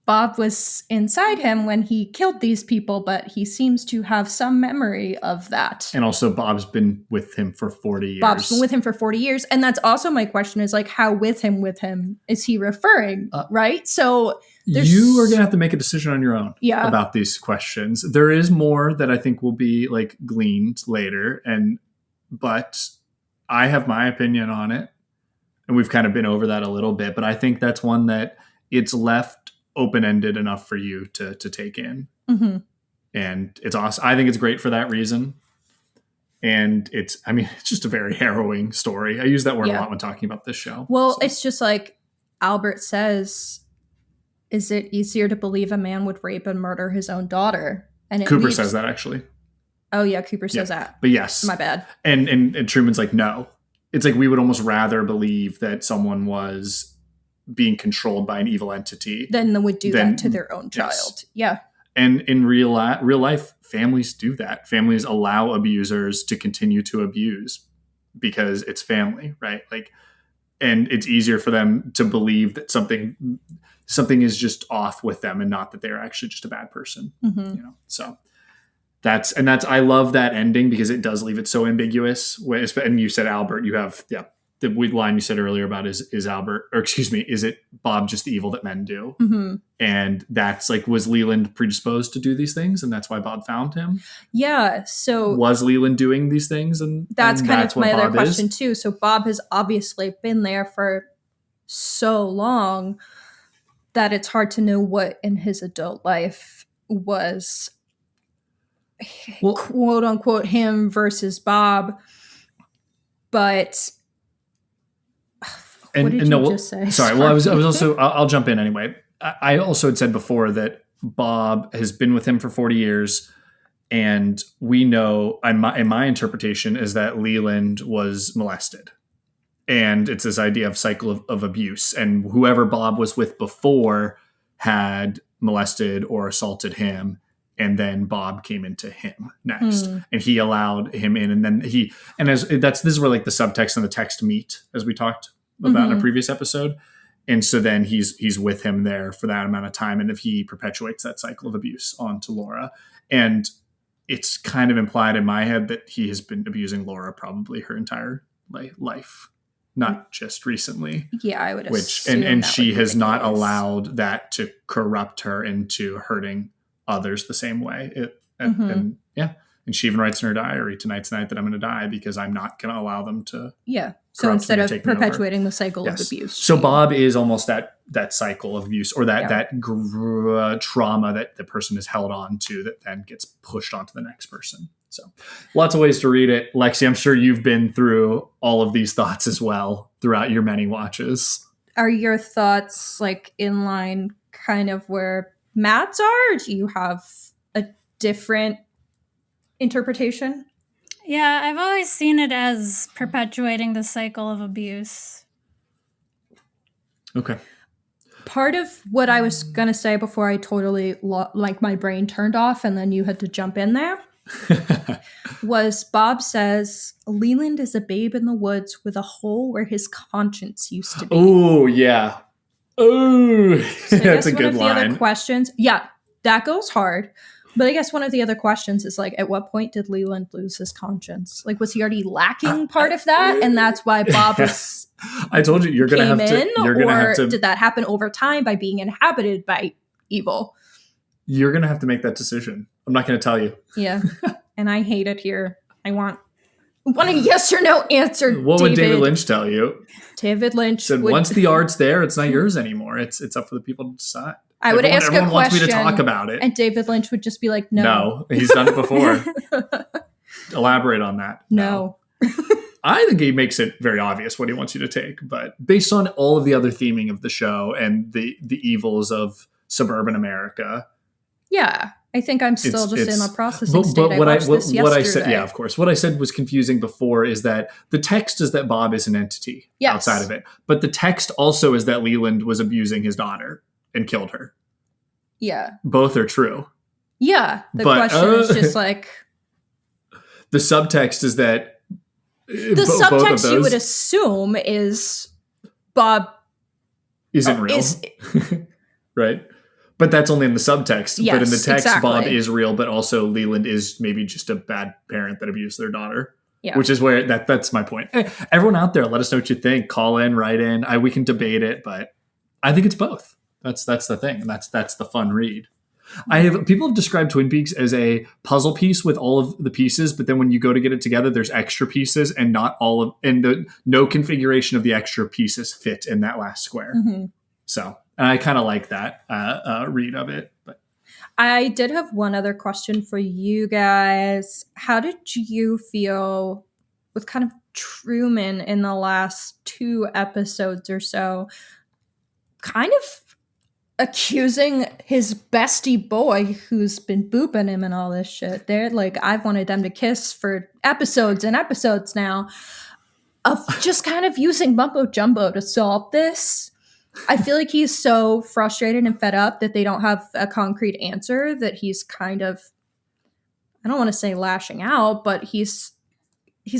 Bob was inside him when he killed these people, but he seems to have some memory of that. And also Bob's been with him for 40 years. Bob's been with him for 40 years. And that's also my question is, like, how with him is he referring, right? So you are going to have to make a decision on your own about these questions. There is more that I think will be like gleaned later. But I have my opinion on it. And we've kind of been over that a little bit, but I think that's one that it's left open-ended enough for you to take in. Mm-hmm. And it's awesome. I think it's great for that reason. And it's just a very harrowing story. I use that word a lot when talking about this show. Well, it's just like Albert says, is it easier to believe a man would rape and murder his own daughter? And Cooper says that, actually. Oh yeah, Cooper says that. But yes. My bad. And Truman's like, no. It's like we would almost rather believe that someone was being controlled by an evil entity than they would do that to their own child. Yes. Yeah. And in real life, families do that. Families allow abusers to continue to abuse because it's family, right? Like, and it's easier for them to believe that something is just off with them and not that they're actually just a bad person. Mm-hmm. You know, so that's I love that ending because it does leave it so ambiguous. And you said Albert, you have the line you said earlier about is Albert, or excuse me, is it Bob just the evil that men do? Mm-hmm. And that's like, was Leland predisposed to do these things, and that's why Bob found him? Yeah. So was Leland doing these things, and that's kind of my other Bob question too. So Bob has obviously been there for so long that it's hard to know what in his adult life was quote unquote him versus Bob. But what did you just say? Sorry. Well, I was also, I'll jump in anyway. I also had said before that Bob has been with him for 40 years. And we know, in my interpretation, is that Leland was molested. And it's this idea of cycle of abuse. And whoever Bob was with before had molested or assaulted him. And then Bob came into him next, and he allowed him in. And then this is where like the subtext and the text meet, as we talked about in a previous episode. And so then he's with him there for that amount of time. And if he perpetuates that cycle of abuse onto Laura, and it's kind of implied in my head that he has been abusing Laura probably her entire life, not just recently. Yeah, I would assume. And she has not allowed that to corrupt her into hurting others the same way. And she even writes in her diary, tonight's the night that I'm going to die because I'm not going to allow them to. Yeah. So instead of perpetuating the cycle of abuse. So Bob is almost that cycle of abuse, or that trauma that the person is held on to that then gets pushed onto the next person. So lots of ways to read it. Lexi, I'm sure you've been through all of these thoughts as well throughout your many watches. Are your thoughts like in line kind of where Matt's are, or do you have a different interpretation? Yeah, I've always seen it as perpetuating the cycle of abuse. Okay. Part of what I was going to say before I totally, my brain turned off and then you had to jump in there, was Bob says, Leland is a babe in the woods with a hole where his conscience used to be. Oh, yeah. Oh, so that's a good line. One of the other questions, that goes hard. But I guess one of the other questions is like, at what point did Leland lose his conscience? Like, was he already lacking part of that, and that's why Bob was? I told you, you're gonna have to. You're gonna have to. Did that happen over time by being inhabited by evil? You're gonna have to make that decision. I'm not gonna tell you. Yeah, and I hate it here. I want a yes or no answer. What would David Lynch tell you? David Lynch said, once the art's there, it's not yours anymore. It's up for the people to decide. I would ask a question. Everyone wants me to talk about it. And David Lynch would just be like, no. No, he's done it before. Elaborate on that. No. I think he makes it very obvious what he wants you to take. But based on all of the other theming of the show and the evils of suburban America. Yeah. I think I'm still just in a processing state. But what I yesterday. said, yeah, of course. What I said was confusing before is that the text is that Bob is an entity outside of it. But the text also is that Leland was abusing his daughter and killed her. Yeah. Both are true. Yeah. The question is just like... The subtext is that... The subtext you would assume is Bob... Isn't real. Right? But that's only in the subtext. Yes, but in the text, exactly. Bob is real, but also Leland is maybe just a bad parent that abused their daughter. Yeah. Which is where that's my point. Everyone out there, let us know what you think. Call in, write in. We can debate it, but I think it's both. That's the thing. That's the fun read. People have described Twin Peaks as a puzzle piece with all of the pieces, but then when you go to get it together, there's extra pieces, and no configuration of the extra pieces fit in that last square. Mm-hmm. So, and I kind of like that read of it. But I did have one other question for you guys. How did you feel with kind of Truman in the last 2 episodes or so, kind of accusing his bestie boy who's been booping him and all this shit? They're like, I've wanted them to kiss for episodes and episodes now, of just kind of using mumbo jumbo to solve this. I feel like he's so frustrated and fed up that they don't have a concrete answer, that he's kind of, I don't want to say lashing out, but he's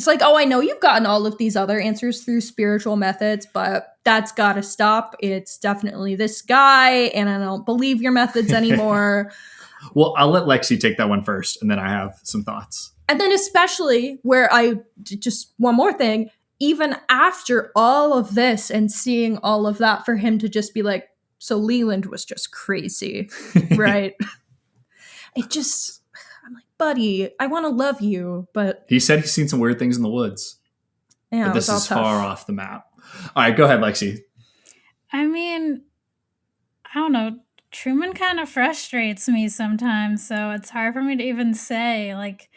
like, oh, I know you've gotten all of these other answers through spiritual methods, but that's got to stop. It's definitely this guy, and I don't believe your methods anymore. Well, I'll let Lexi take that one first, and then I have some thoughts. And then especially where just one more thing, even after all of this and seeing all of that, for him to just be like, so Leland was just crazy, right? It just, I'm like, buddy, I want to love you, but... He said he's seen some weird things in the woods. Yeah, but this is far off the map. All right, go ahead, Lexi. I mean, I don't know. Truman kind of frustrates me sometimes, so it's hard for me to even say, like...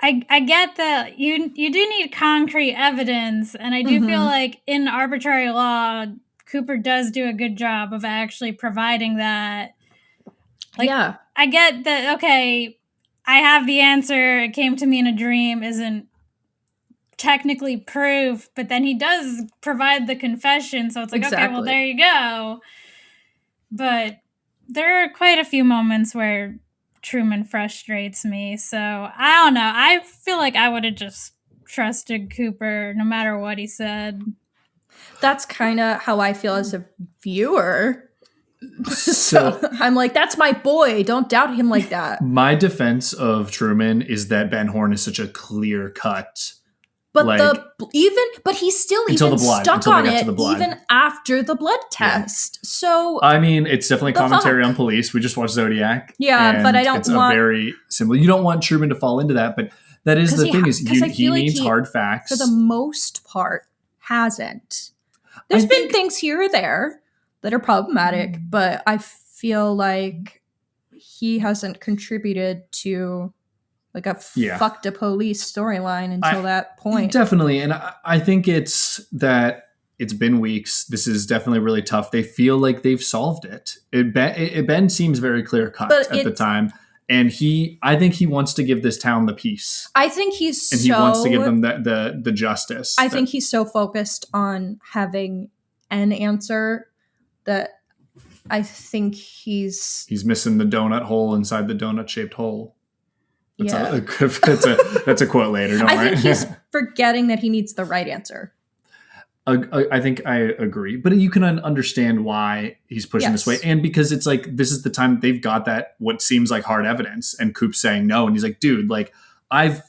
I get that you do need concrete evidence, and I do feel like in arbitrary law, Cooper does do a good job of actually providing that. Like, yeah. I get that, okay, I have the answer, it came to me in a dream, isn't technically proof, but then he does provide the confession, so it's like, okay, well, there you go. But there are quite a few moments where Truman frustrates me, so I don't know. I feel like I would have just trusted Cooper no matter what he said. That's kind of how I feel as a viewer. So I'm like, that's my boy. Don't doubt him like that. My defense of Truman is that Ben Horne is such a clear cut. But he's still even stuck on it even after the blood test. Yeah. So I mean, it's definitely commentary on police. We just watched Zodiac. Yeah, but I don't want... It's a very similar... You don't want Truman to fall into that, but that is the thing, is he needs hard facts. For the most part, hasn't. There's been things here or there that are problematic, but I feel like he hasn't contributed to... like a fuck the police storyline until that point. Definitely. And I think it's that it's been weeks. This is definitely really tough. They feel like they've solved it. Ben seems very clear cut at the time. And I think he wants to give this town the peace. I think he wants to give them the justice. I think he's so focused on having an answer that I think he's missing the donut hole inside the donut shaped hole. That's a quote later. Don't worry. I think he's forgetting that he needs the right answer. I think I agree, but you can understand why he's pushing this way, and because it's like this is the time they've got that what seems like hard evidence, and Coop's saying no, and he's like, dude, like I've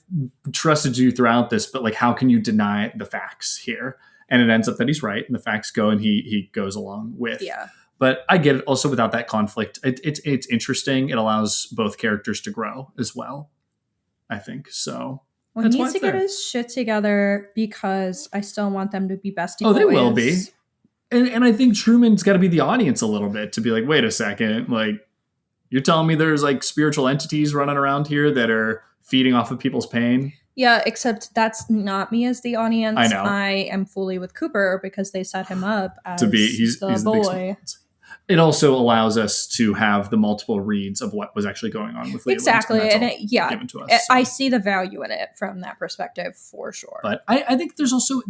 trusted you throughout this, but like how can you deny the facts here? And it ends up that he's right, and the facts go, and he goes along with. Yeah. But I get it. Also, without that conflict, it's interesting. It allows both characters to grow as well, I think. So well, he needs to get his shit together because I still want them to be bestie boys. Oh, they will be. And I think Truman's got to be the audience a little bit to be like, wait a second. Like, you're telling me there's like spiritual entities running around here that are feeding off of people's pain? Yeah, except that's not me as the audience. I know. I am fully with Cooper because they set him up as to be he's the boy. It also allows us to have the multiple reads of what was actually going on with Leland. Exactly, and given to us, I see the value in it from that perspective for sure. But I think there's also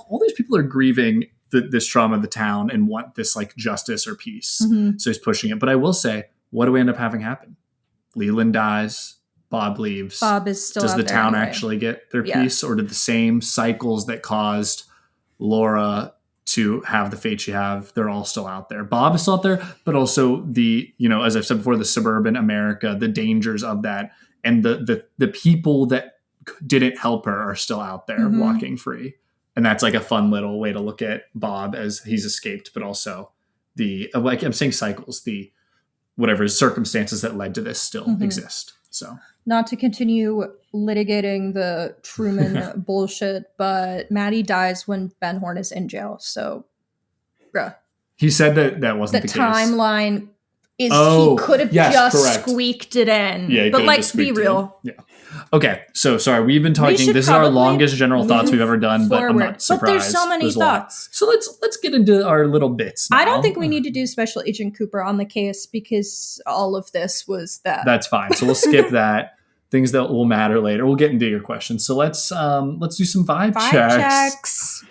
all these people are grieving this trauma of the town and want this like justice or peace. Mm-hmm. So he's pushing it. But I will say, what do we end up having happen? Leland dies. Bob leaves. Bob is still. Does out the there town anyway. actually get their peace, or did the same cycles that caused Laura to have the fate she have, they're all still out there? Bob is still out there, but also the, as I've said before, the suburban America, the dangers of that, and the people that didn't help her are still out there walking free. And that's like a fun little way to look at Bob as he's escaped, but also the, like I'm saying cycles, the whatever circumstances that led to this still exist. So not to continue litigating the Truman bullshit, but Maddie dies when Ben Horn is in jail. So, bruh. He said that wasn't the case. The timeline is he could have just correct. Squeaked it in. Yeah, but like, be real. Yeah. Okay, so sorry, we've been talking. This is our longest general thoughts we've ever done, but I'm not surprised. But there's so many thoughts. So let's get into our little bits now. I don't think we need to do Special Agent Cooper on the case because all of this was that. That's fine. So we'll skip that. Things that will matter later. We'll get into your questions. So let's do some vibe checks.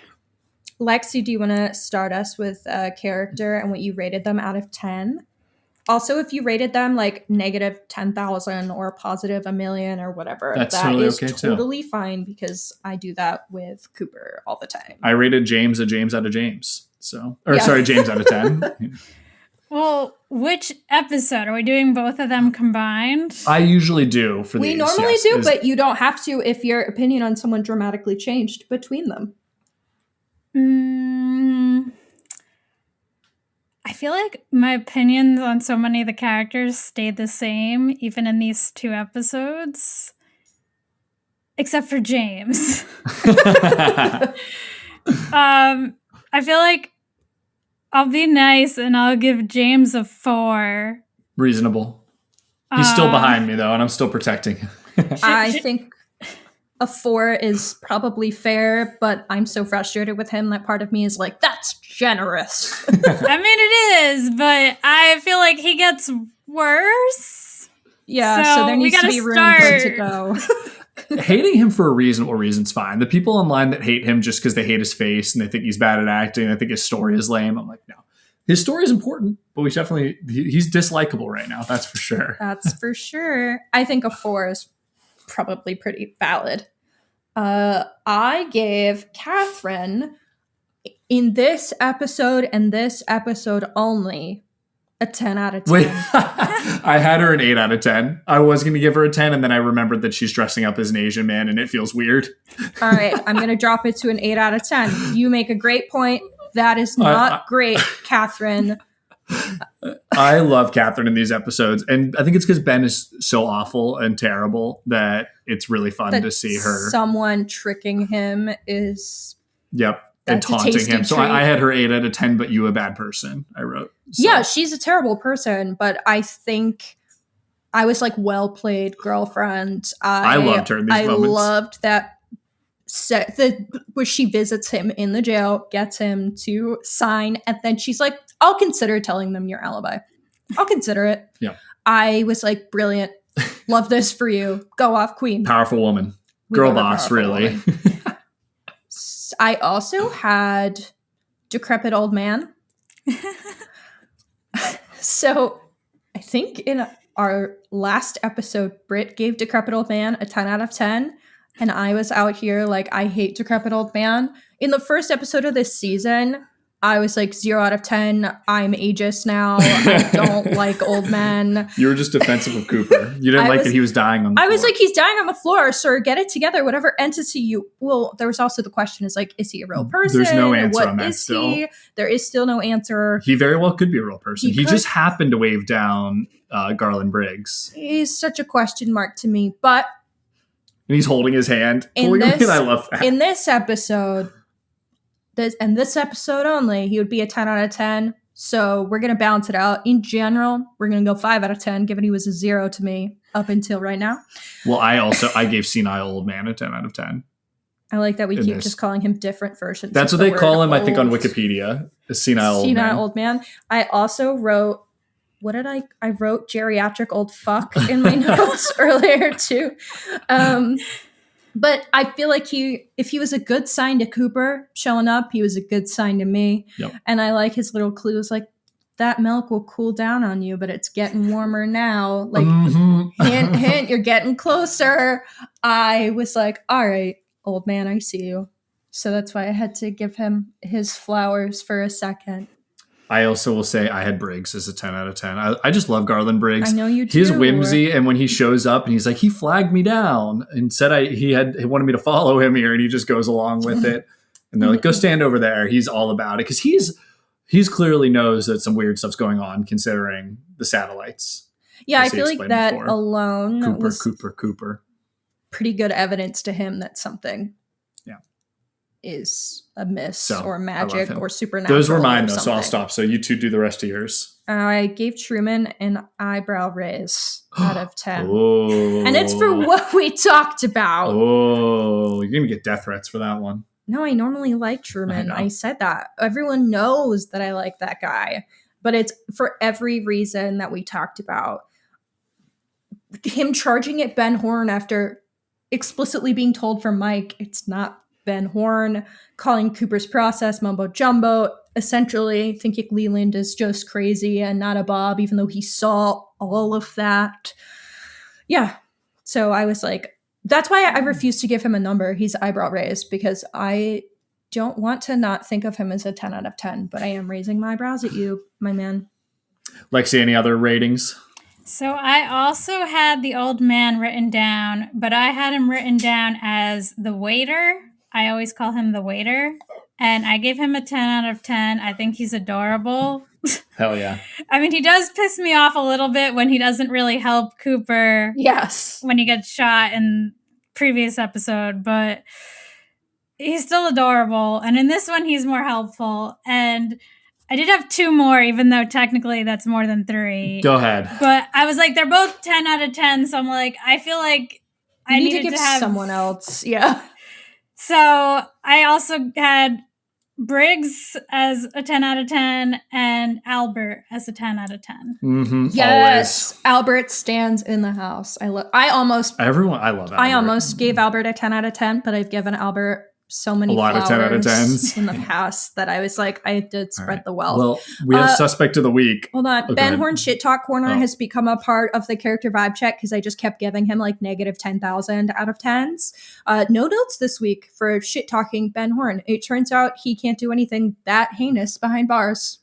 Lexi, do you want to start us with a character and what you rated them out of 10? Also, if you rated them like negative 10,000 or positive 1,000,000 or whatever, that's that totally is okay totally fine because I do that with Cooper all the time. I rated James a James out of James. Sorry, James out of 10. Well, which episode? Are we doing both of them combined? I usually do for these. We normally do, but you don't have to if your opinion on someone dramatically changed between them. I feel like my opinions on so many of the characters stayed the same, even in these 2 episodes. Except for James. I feel like I'll be nice and I'll give James a 4. Reasonable. He's still behind me though, and I'm still protecting him. I think a 4 is probably fair, but I'm so frustrated with him that part of me is like, that's generous. I mean, it is, but I feel like he gets worse. Yeah, so there needs to be room for it to go. Hating him for a reasonable reason's fine. The people online that hate him just because they hate his face and they think he's bad at acting, I think his story is lame. I'm like, no. His story is important, but he's dislikable right now. That's for sure. That's for sure. I think a 4 is probably pretty valid. I gave Catherine in this episode and this episode only a 10 out of 10. Wait, I had her an 8 out of 10. I was going to give her a 10, and then I remembered that she's dressing up as an Asian man, and it feels weird. All right, I'm going to drop it to an 8 out of 10. You make a great point. That is not great, Catherine. I love Catherine in these episodes, and I think it's because Ben is so awful and terrible that it's really fun to see her. Someone tricking him is... Yep. And taunting him. So I had her 8 out of 10, but you a bad person, I wrote. So. Yeah, she's a terrible person, but I think I was like, well played, girlfriend. I loved her in these moments. I loved that where she visits him in the jail, gets him to sign, and then she's like, I'll consider telling them your alibi. I'll consider it. Yeah. I was like, brilliant. Love this for you. Go off, queen. Powerful woman. Girl boss, really. I also had decrepit old man. So I think in our last episode, Britt gave decrepit old man a 10 out of 10. And I was out here like, I hate decrepit old man. In the first episode of this season, I was like 0 out of 10. I'm ageist now. I don't like old men. You were just defensive of Cooper. You didn't that he was dying on the floor. I was like, he's dying on the floor, sir. Get it together. Whatever entity you... Well, there was also the question is like, is he a real person? There's no answer on that still. There is still no answer. He very well could be a real person. He just happened to wave down Garland Briggs. He's such a question mark to me, but... And he's holding his hand. I love that. In this episode... this episode only, he would be a 10 out of 10. So we're going to balance it out. In general, we're going to go 5 out of 10, given he was a 0 to me up until right now. Well, I gave Senile Old Man a 10 out of 10. I like that we keep just calling him different versions. That's what they call him, I think, on Wikipedia. Senile Old Man. I also wrote, I wrote geriatric old fuck in my notes earlier too. But I feel like if he was a good sign to Cooper showing up, he was a good sign to me. Yep. And I like his little clues like, that milk will cool down on you, but it's getting warmer now. Like, hint, hint, you're getting closer. I was like, all right, old man, I see you. So that's why I had to give him his flowers for a second. I also will say I had Briggs as a 10 out of 10. I just love Garland Briggs. I know you do. His whimsy, and when he shows up and he's like, he flagged me down and said he wanted me to follow him here, and he just goes along with it. And they're like, go stand over there. He's all about it because he's clearly knows that some weird stuff's going on considering the satellites. Yeah, I feel like that before. Alone was Cooper. Pretty good evidence to him that something is amiss or magic or supernatural. Those were mine, though, so I'll stop. So you two do the rest of yours. I gave Truman an eyebrow raise out of 10. Oh. And it's for what we talked about. Oh, you're going to get death threats for that one. No, I normally like Truman. I said that. Everyone knows that I like that guy. But it's for every reason that we talked about. Him charging at Ben Horn after explicitly being told from Mike, it's not Ben Horn, calling Cooper's process mumbo jumbo, essentially thinking Leland is just crazy and not a Bob, even though he saw all of that. Yeah. So I was like, that's why I refuse to give him a number. He's eyebrow raised because I don't want to not think of him as a 10 out of 10, but I am raising my eyebrows at you, my man. Lexi, any other ratings? So I also had the old man written down, but I had him written down as the waiter. I always call him the waiter. And I gave him a 10 out of 10. I think he's adorable. Hell yeah. I mean, he does piss me off a little bit when he doesn't really help Cooper. Yes. When he gets shot in previous episode, but he's still adorable. And in this one, he's more helpful. And I did have 2 more, even though technically that's more than 3. Go ahead. But I was like, they're both 10 out of 10. So I'm like, I feel like I need needed to give have someone else. Yeah. So I also had Briggs as a 10 out of 10 and Albert as a 10 out of 10. Mm-hmm. Yes. Always. Albert stands in the house. I love Albert. I almost gave Albert a 10 out of 10, but I've given Albert so many flowers of 10 out of 10s in the past that I was like, I did spread the wealth. Well, we have suspect of the week. Hold on. Ben Horn Shit Talk Corner has become a part of the character vibe check because I just kept giving him like negative 10,000 out of 10s. No notes this week for shit talking Ben Horn. It turns out he can't do anything that heinous behind bars.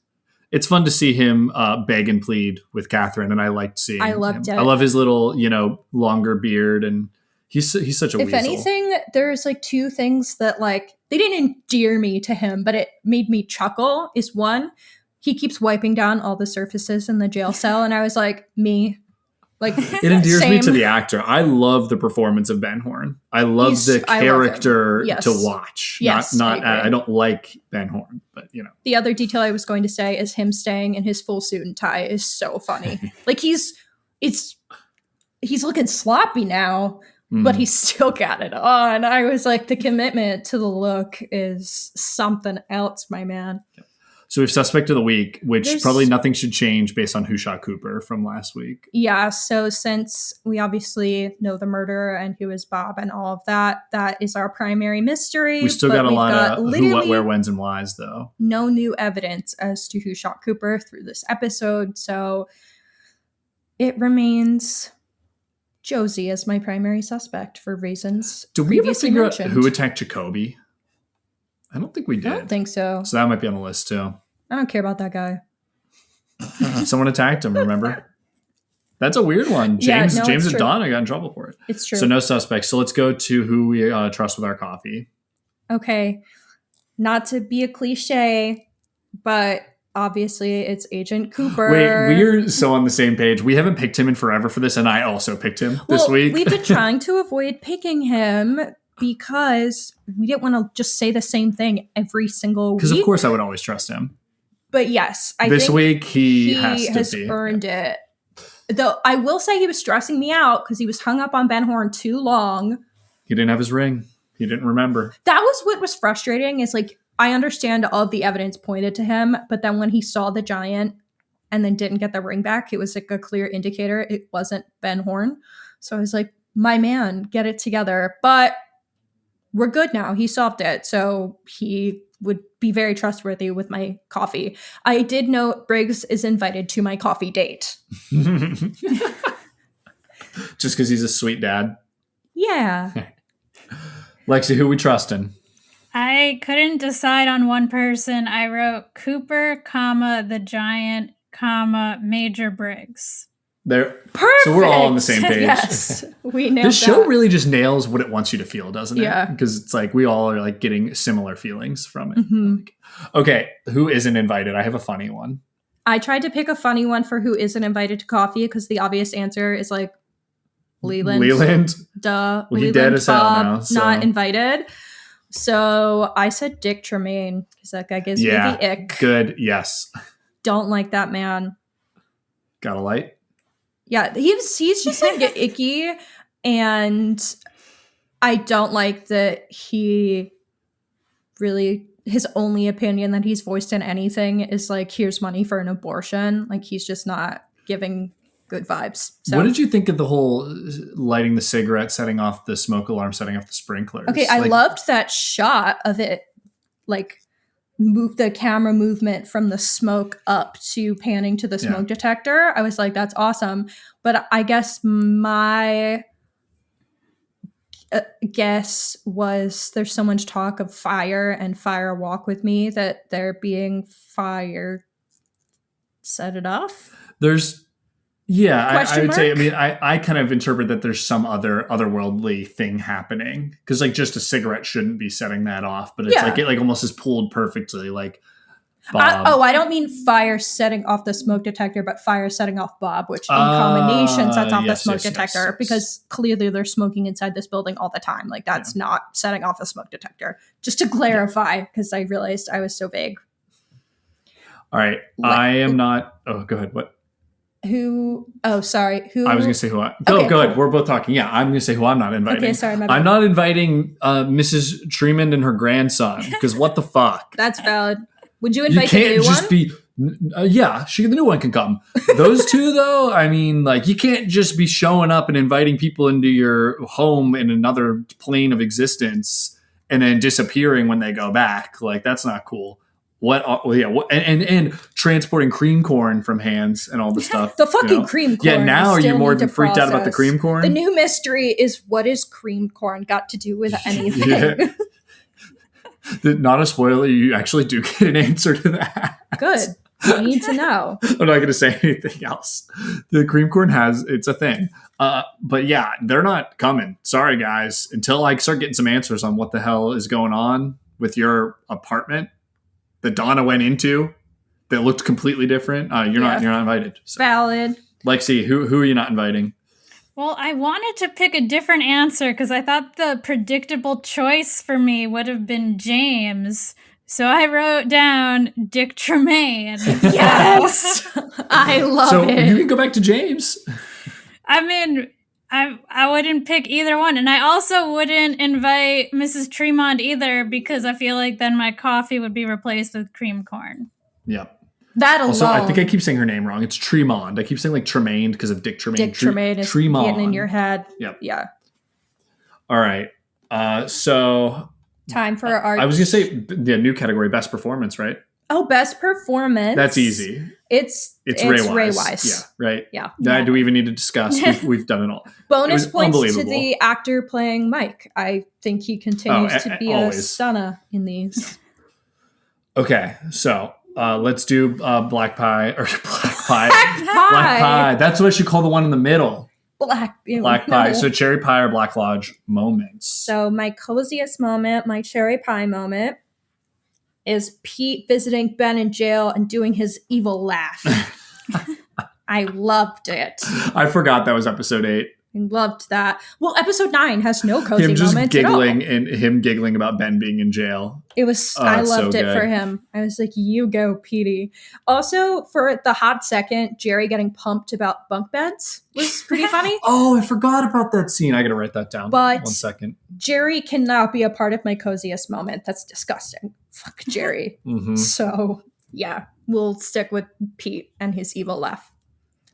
It's fun to see him beg and plead with Catherine, and I liked seeing him. Loved it. I love his little, longer beard, and he's such a weasel. If anything, there's like 2 things that like they didn't endear me to him, but it made me chuckle. Is one, he keeps wiping down all the surfaces in the jail cell, and I was like, me. Like it endears me to the actor. I love the performance of Ben Horn. I love the character to watch. Yes, I don't like Ben Horn, but The other detail I was going to say is him staying in his full suit and tie is so funny. Like he's looking sloppy now, but he's still got it on. I was like, the commitment to the look is something else, my man. So we have suspect of the week, which probably nothing should change based on who shot Cooper from last week. Yeah, so since we obviously know the murderer and who is Bob and all of that, that is our primary mystery. We still got a lot of who, what, where, whens, and whys, though. No new evidence as to who shot Cooper through this episode, so it remains Josie as my primary suspect for reasons. Did we ever previously figure mentioned. out who attacked Jacoby? I don't think we did. I don't think so. So that might be on the list too. I don't care about that guy. Someone attacked him, remember? That's a weird one. Yeah, James no, and it's true. Donna got in trouble for it. It's true. So no suspects. So let's go to who we trust with our coffee. Okay. Not to be a cliche, but obviously it's Agent Cooper. Wait, we're so on the same page. We haven't picked him in forever for this, and I also picked him this week. We've been trying to avoid picking him because we didn't want to just say the same thing every single week. Because of course I would always trust him. But yes, I this think week he has to be. earned it. Though I will say he was stressing me out because he was hung up on Ben Horn too long. He didn't have his ring. He didn't remember. That was what was frustrating is like, I understand all of the evidence pointed to him, but then when he saw the giant and then didn't get the ring back, it was like a clear indicator it wasn't Ben Horn. So I was like, my man, get it together. But we're good now. He solved it. So he would be very trustworthy with my coffee. I did note Briggs is invited to my coffee date. Just because he's a sweet dad. Yeah. Lexi, who we trusting? I couldn't decide on one person. I wrote Cooper, comma, the giant, comma, Major Briggs. There. Perfect. So we're all on the same page. Yes. We nailed This show that. really just nails what it wants you to feel, doesn't it? Yeah. Because it's like we all are like getting similar feelings from it. Mhm. Like, okay, who isn't invited? I have a funny one. I tried to pick a funny one for who isn't invited to coffee because the obvious answer is like Leland. Leland. Duh. Well, he Leland, dead as hell Bob, now, so- not invited. So I said Dick Tremaine because that guy gives me the ick. Good. Yes. Don't like that man. Got a light? Yeah, he's just gonna get icky, and I don't like that he really his only opinion that he's voiced in anything is like, here's money for an abortion. Like he's just not giving good vibes. So What did you think of the whole lighting the cigarette, setting off the smoke alarm, setting off the sprinklers? okay, I Like, loved that shot of it, like move the camera movement from the smoke up to panning to the smoke detector. I was like, that's awesome. But I guess my guess was there's so much talk of fire and fire walk with me that there being fire set it off. There's, I Question would say, I mark? mean, I kind of interpret that there's some otherworldly thing happening. Because like just a cigarette shouldn't be setting that off. But it's Yeah. like, it like almost is pulled perfectly. Like, Bob. I don't mean fire setting off the smoke detector, but fire setting off Bob, which in combination sets off the yes, smoke yes, detector yes. because clearly they're smoking inside this building all the time. Like that's not setting off a smoke detector. Just to clarify, because I realized I was so vague. All right. I am not. Oh, go ahead. What? Who? Oh, sorry. Who? I was going to say who I. Go Okay, ahead. We're both talking. Yeah, I'm going to say who I'm not inviting. Okay, sorry, my bad. I'm not inviting Mrs. Tremond and her grandson because what the fuck? That's valid. Would you You invite the can't new just one? be. The new one can come. Those two, though, I mean, like, you can't just be showing up and inviting people into your home in another plane of existence and then disappearing when they go back. Like, that's not cool. And transporting cream corn from hands and all the stuff. The fucking cream corn. Yeah, now I are you still more need to freaked out about the process. cream corn? The new mystery is what is cream corn got to do with anything? Yeah. Not a spoiler, you actually do get an answer to that. Good. I need to know. I'm not going to say anything else. The cream corn it's a thing. But yeah, they're not coming. Sorry, guys. Until I start getting some answers on what the hell is going on with your apartment that Donna went into that looked completely different, you're not invited. So. Valid. Lexi, who are you not inviting? Well, I wanted to pick a different answer because I thought the predictable choice for me would have been James. So I wrote down Dick Tremaine. Yes. I love it. You can go back to James. I mean, I wouldn't pick either one. And I also wouldn't invite Mrs. Tremond either because I feel like then my coffee would be replaced with cream corn. Yep. That alone. Also, I think I keep saying her name wrong. It's Tremond. I keep saying like Tremaine because of Dick Tremaine. Dick Tremaine is Tremond. getting in your head. Yep. Yeah. All right. So Time for our... I was going to say the new category, best performance, right? Oh, best performance. That's easy. It's Ray Wise. Yeah, right. Yeah. Do we even need to discuss? We've done it all. Bonus points to the actor playing Mike. I think he continues to be always. a stunner in these. Okay, so let's do black pie. Black pie. That's what I should call the one in the middle. Black pie. No. So cherry pie or Black Lodge moments. So my coziest moment, my cherry pie moment, is Pete visiting Ben in jail and doing his evil laugh. I loved it. I forgot that was episode 8. I loved that. Well, episode 9 has no cozy him just moments giggling at all. and him giggling about Ben being in jail. It was. I loved so it good. for him. I was like, "You go, Petey." Also, for the hot second, Jerry getting pumped about bunk beds was pretty funny. Oh, I forgot about that scene. I gotta write that down. But 1 second. Jerry cannot be a part of my coziest moment. That's disgusting. Fuck Jerry. Mhm. So yeah, we'll stick with Pete and his evil laugh.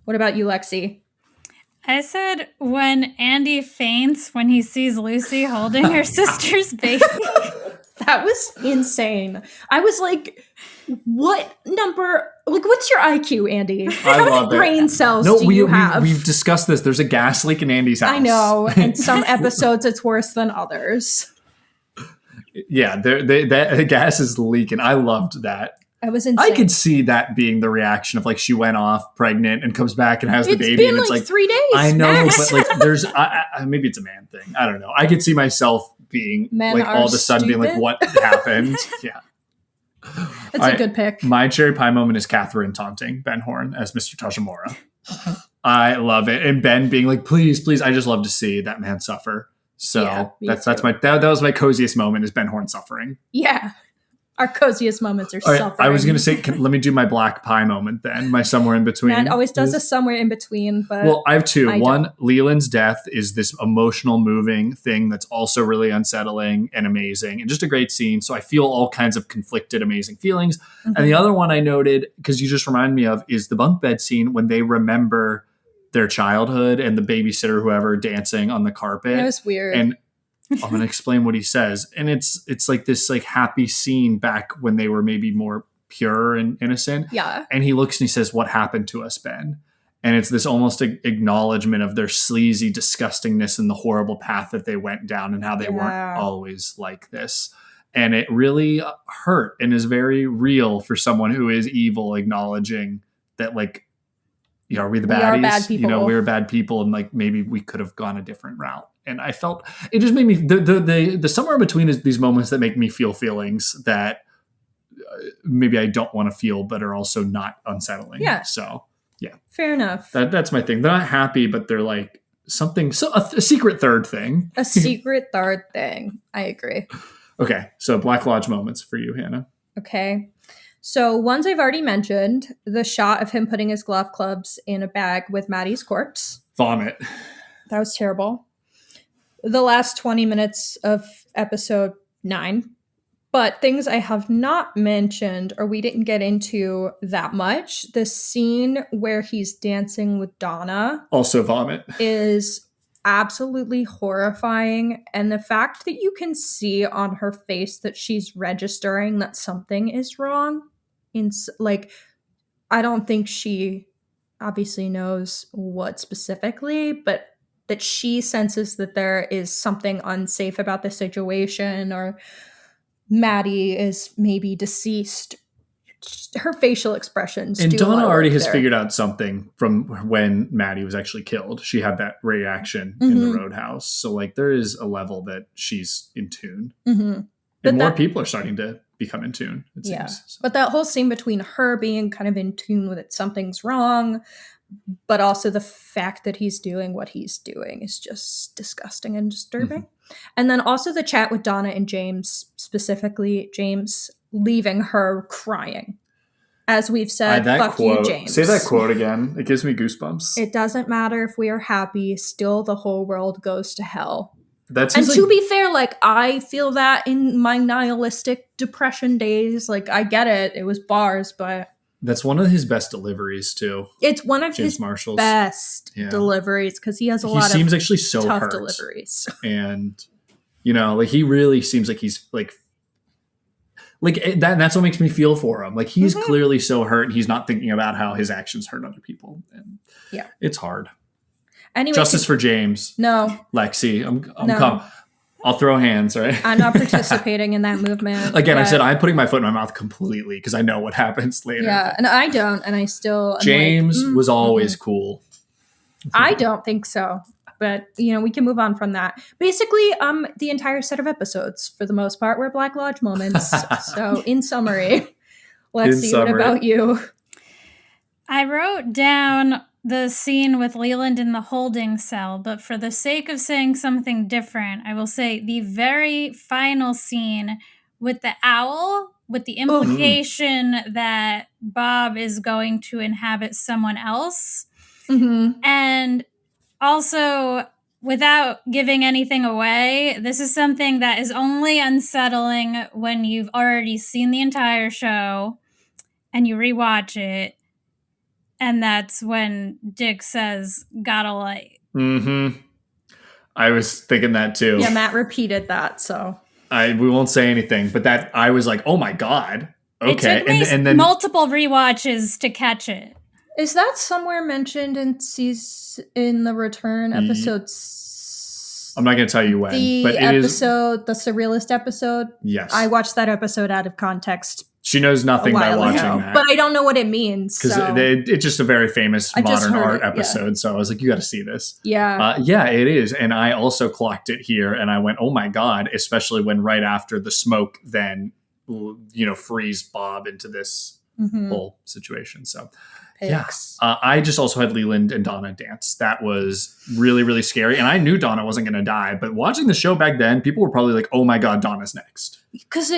What about you, Lexi? I said when Andy faints when he sees Lucy holding her sister's baby. That was insane. I was like, what number? Like, what's your IQ, Andy? How many brain cells do you have? We've discussed this. There's a gas leak in Andy's house. I know. And some episodes it's worse than others. Yeah, that gas is leaking. I loved that. I was insane. I could see that being the reaction of like she went off pregnant and comes back and has the baby. Been and it's like like 3 days. I know, max. but like there's maybe it's a man thing. I don't know. I could see myself being Men like are all of a sudden being like, stupid. what happened? Yeah. That's a good pick. My cherry pie moment is Catherine taunting Ben Horn as Mr. Tajimura. I love it. And Ben being like, please, please, I just love to see that man suffer. So Yeah, me that's too. that was my coziest moment is Ben Horn suffering. Yeah. Our coziest moments are All right, suffering. I was going to say, let me do my black pie moment then, my somewhere in between. Matt always does a somewhere in between, but Well, I have two. I One, don't. Leland's death is this emotional, moving thing that's also really unsettling and amazing and just a great scene. So I feel all kinds of conflicted, amazing feelings. Mm-hmm. And the other one I noted, because you just reminded me of, is the bunk bed scene when they remember their childhood and the babysitter, whoever, dancing on the carpet. It was weird. And I'm going to explain what he says. And it's like this like happy scene back when they were maybe more pure and innocent. Yeah. And he looks and he says, what happened to us, Ben? And it's this almost acknowledgement of their sleazy disgustingness and the horrible path that they went down and how they weren't always like this. And it really hurt and is very real for someone who is evil, acknowledging that, like, you know, are we the baddies? We are bad people. You know, we're bad people, and like maybe we could have gone a different route. And I felt it just made me the somewhere in between is these moments that make me feel feelings that maybe I don't want to feel, but are also not unsettling. Yeah. So yeah, Fair enough. that's my thing. They're not happy, but they're like something, so a secret third thing. A secret third thing. I agree. Okay, so Black Lodge moments for you, Hannah. Okay. So ones I've already mentioned, the shot of him putting his glove clubs in a bag with Maddie's corpse. Vomit. That was terrible. The last 20 minutes of episode 9. But things I have not mentioned or we didn't get into that much, the scene where he's dancing with Donna Also vomit. is absolutely horrifying. And the fact that you can see on her face that she's registering that something is wrong, I don't think she obviously knows what specifically, but that she senses that there is something unsafe about the situation, or Maddie is maybe deceased. Her facial expressions. And do a lot Donna of already work has there. figured out something from when Maddie was actually killed. She had that reaction in the Roadhouse. So like there is a level that she's in tune. Mm-hmm. And more people are starting to become in tune, it Yeah. seems. So. But that whole scene between her being kind of in tune with it, something's wrong, but also the fact that he's doing what he's doing is just disgusting and disturbing. And then also the chat with Donna and James, specifically James leaving her crying. As we've said, fuck quote, you, James. Say that quote again. It gives me goosebumps. It doesn't matter if we are happy, still the whole world goes to hell. That And seems to like, be fair, like, I feel that in my nihilistic depression days. Like, I get it. It was bars, but that's one of his best deliveries too. it's one of James his Marshall's. best Yeah. deliveries because he has a He lot seems of actually so tough hurt. deliveries. And, you know, like he really seems like he's like that's what makes me feel for him. Like, he's clearly so hurt, and he's not thinking about how his actions hurt other people. And it's hard. Anyway, Justice for James. No. Lexi, I'm I'll throw hands, right? I'm not participating in that movement. Again, I said I'm putting my foot in my mouth completely because I know what happens later. Yeah, and I don't, and I still... James was always cool. I don't think so. But, we can move on from that. Basically, the entire set of episodes, for the most part, were Black Lodge moments. So, in summary, Lexi, what about you? I wrote down the scene with Leland in the holding cell, but for the sake of saying something different, I will say the very final scene with the owl, with the implication that Bob is going to inhabit someone else. Mm-hmm. And also, without giving anything away, this is something that is only unsettling when you've already seen the entire show and you rewatch it. And that's when Dick says, "Gotta light." Mm-hmm. I was thinking that too. Yeah, Matt repeated that, so. We won't say anything, but that I was like, oh my God. Okay. It took me and then multiple rewatches to catch it. Is that somewhere mentioned in the Return episodes? I'm not going to tell you when. The Surrealist episode? Yes. I watched that episode out of context. She knows nothing by watching that. But I don't know what it means. Because it's just a very famous modern art episode. So I was like, you got to see this. Yeah. It is. And I also clocked it here. And I went, oh my God, especially when right after the smoke then, frees Bob into this whole situation. So, I just also had Leland and Donna dance. That was really, really scary. And I knew Donna wasn't going to die. But watching the show back then, people were probably like, oh my God, Donna's next. Because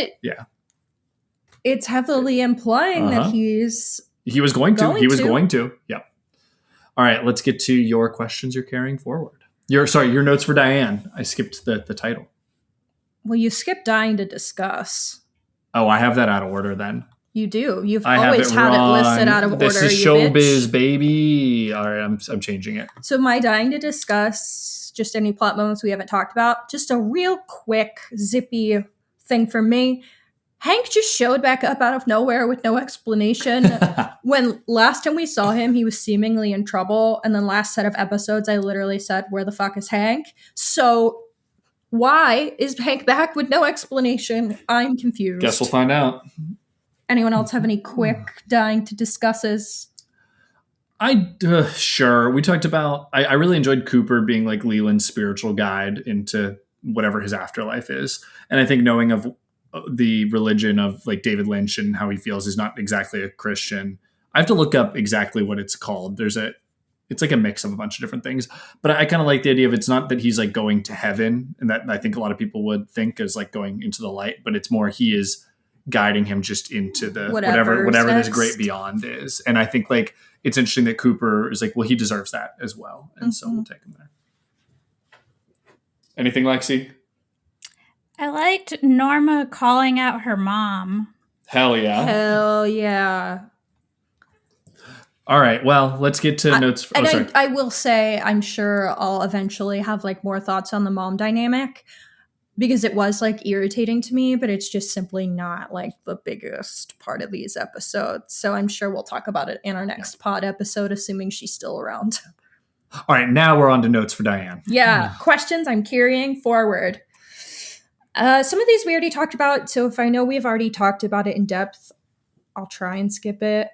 it's heavily implying that he was going to. Yep. All right, let's get to your questions you're carrying forward. Your notes for Diane. I skipped the title. Well, you skipped dying to discuss. Oh, I have that out of order then. You do. You've always had it listed out of order. This is showbiz, baby. All right, I'm changing it. So my dying to discuss, just any plot moments we haven't talked about. Just a real quick, zippy thing for me. Hank just showed back up out of nowhere with no explanation. When last time we saw him, he was seemingly in trouble. And then last set of episodes, I literally said, where the fuck is Hank? So why is Hank back with no explanation? I'm confused. Guess we'll find out. Anyone else have any quick dying to discusses? Sure. We talked about, I really enjoyed Cooper being like Leland's spiritual guide into whatever his afterlife is. And I think knowing of the religion of like David Lynch and how he feels is not exactly a Christian. I have to look up exactly what it's called. It's like a mix of a bunch of different things, but I kind of like the idea of it's not that he's like going to heaven, and that I think a lot of people would think is like going into the light, but it's more he is guiding him just into the whatever this great beyond is. And I think like it's interesting that Cooper is like, well, he deserves that as well, and so we'll take him there. Anything, Lexi? I liked Norma calling out her mom. Hell yeah. Hell yeah. All right. Well, let's get to notes. I will say, I'm sure I'll eventually have like more thoughts on the mom dynamic because it was like irritating to me, but it's just simply not like the biggest part of these episodes. So I'm sure we'll talk about it in our next pod episode, assuming she's still around. All right. Now we're on to notes for Diane. Yeah. Questions I'm carrying forward. Some of these we already talked about, so if I know we've already talked about it in depth, I'll try and skip it.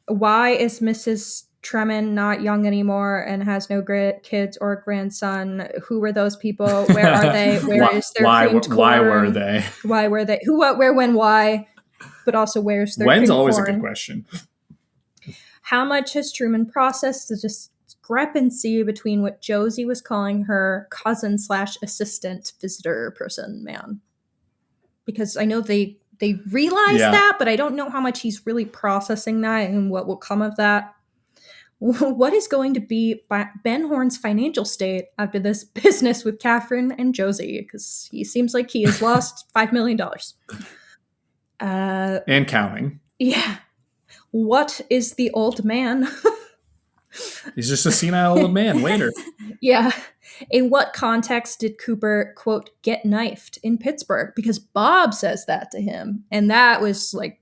Why is Mrs. Tremon not young anymore and has no kids or grandson? Who were those people? Where are they? Where is their creamed corn? Why were they? Why were they? Who, what, where, when, why? But also, where's their When's creamed always corn? a good question. How much has Truman processed the discrepancy between what Josie was calling her cousin/assistant visitor person man? Because I know they realize that, but I don't know how much he's really processing that and what will come of that. What is going to be Ben Horn's financial state after this business with Catherine and Josie? Because he seems like he has lost $5 million. And counting. Yeah. What is the old man? He's just a senile old man, waiter. Yeah. In what context did Cooper, quote, get knifed in Pittsburgh? Because Bob says that to him. And that was chilling.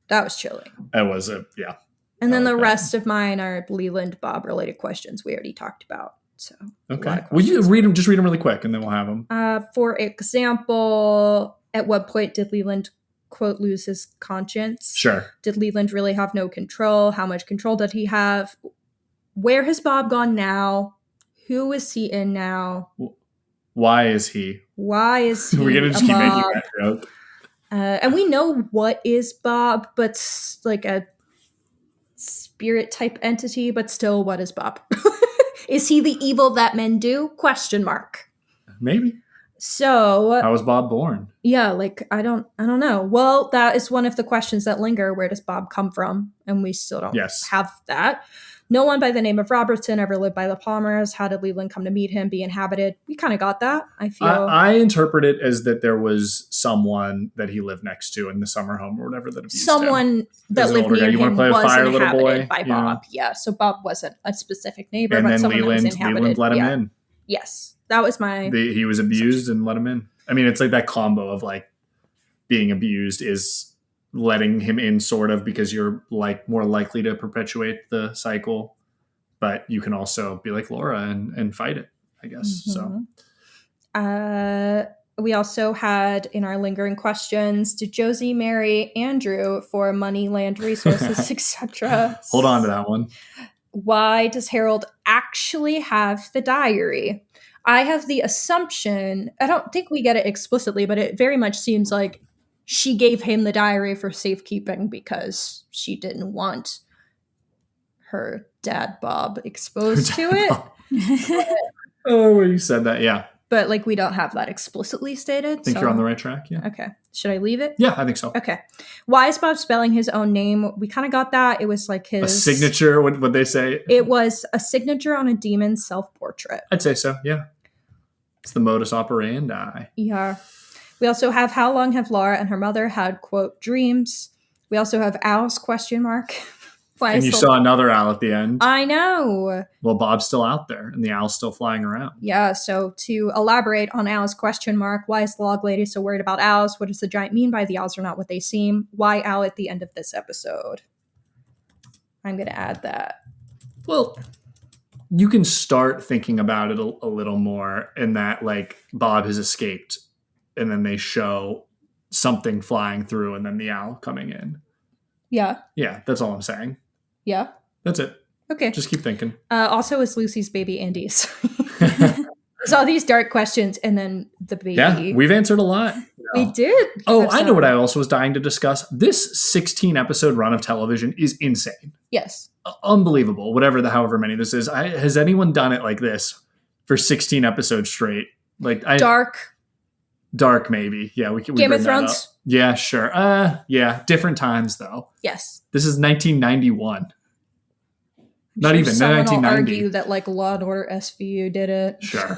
That was yeah. And then the rest of mine are Leland, Bob related questions we already talked about. So, okay. Will you read them? Just read them really quick and then we'll have them. For example, at what point did Leland, quote, lose his conscience? Sure. Did Leland really have no control? How much control did he have? Where has Bob gone now? Who is he in now? Why is he? Why is he? We're going to just keep making that joke. And we know what is Bob, but like a spirit type entity, but still, what is Bob? Is he the evil that men do? Question mark. Maybe. So how was Bob born? Yeah, like I don't know. Well, that is one of the questions that linger. Where does Bob come from? And we still don't have that. No one by the name of Robertson ever lived by the Palmers. How did Leland come to meet him, be inhabited? We kind of got that, I feel. I interpret it as that there was someone that he lived next to in the summer home or whatever that abused someone him. That lived near him was fire, inhabited by Bob. Yeah, so Bob wasn't a specific neighbor, and but then someone Leland, that was inhabited. Leland let him in. Yes, that was my... He was abused and let him in. I mean, it's like that combo of like being abused is letting him in sort of because you're like more likely to perpetuate the cycle. But you can also be like Laura and fight it, I guess. Mm-hmm. So, we also had in our lingering questions: did Josie marry Andrew for money, land, resources, etc.? Hold on to that one. Why does Harold actually have the diary? I have the assumption. I don't think we get it explicitly, but it very much seems like she gave him the diary for safekeeping because she didn't want her dad Bob exposed to it. Oh, you said that, yeah. But like we don't have that explicitly stated. I think you're on the right track, yeah. Okay. Should I leave it? Yeah, I think so. Okay. Why is Bob spelling his own name? We kind of got that. It was like his... A signature, what they say? It was a signature on a demon's self-portrait. I'd say so, yeah. It's the modus operandi. Yeah. We also have how long have Laura and her mother had, quote, dreams? We also have Al's question mark. And you saw another owl at the end. I know. Well, Bob's still out there, and the owl's still flying around. Yeah, so to elaborate on Al's question mark, why is the log lady so worried about owls? What does the giant mean by the owls are not what they seem? Why owl at the end of this episode? I'm going to add that. Well, you can start thinking about it a little more in that, like, Bob has escaped, and then they show something flying through, and then the owl coming in. Yeah. Yeah, that's all I'm saying. Yeah. That's it. Okay. Just keep thinking. Also, is Lucy's baby Andy's? It's all these dark questions and then the baby. Yeah, we've answered a lot. We did. Oh, I know what I also was dying to discuss. This 16 episode run of television is insane. Yes. Unbelievable. However many this is. Has anyone done it like this for 16 episodes straight? Like Dark, maybe. Yeah, we Game of Thrones. Yeah, sure. Yeah, different times though. Yes. This is 1991. Not even 1990. Will argue that like Law and Order SVU did it. Sure.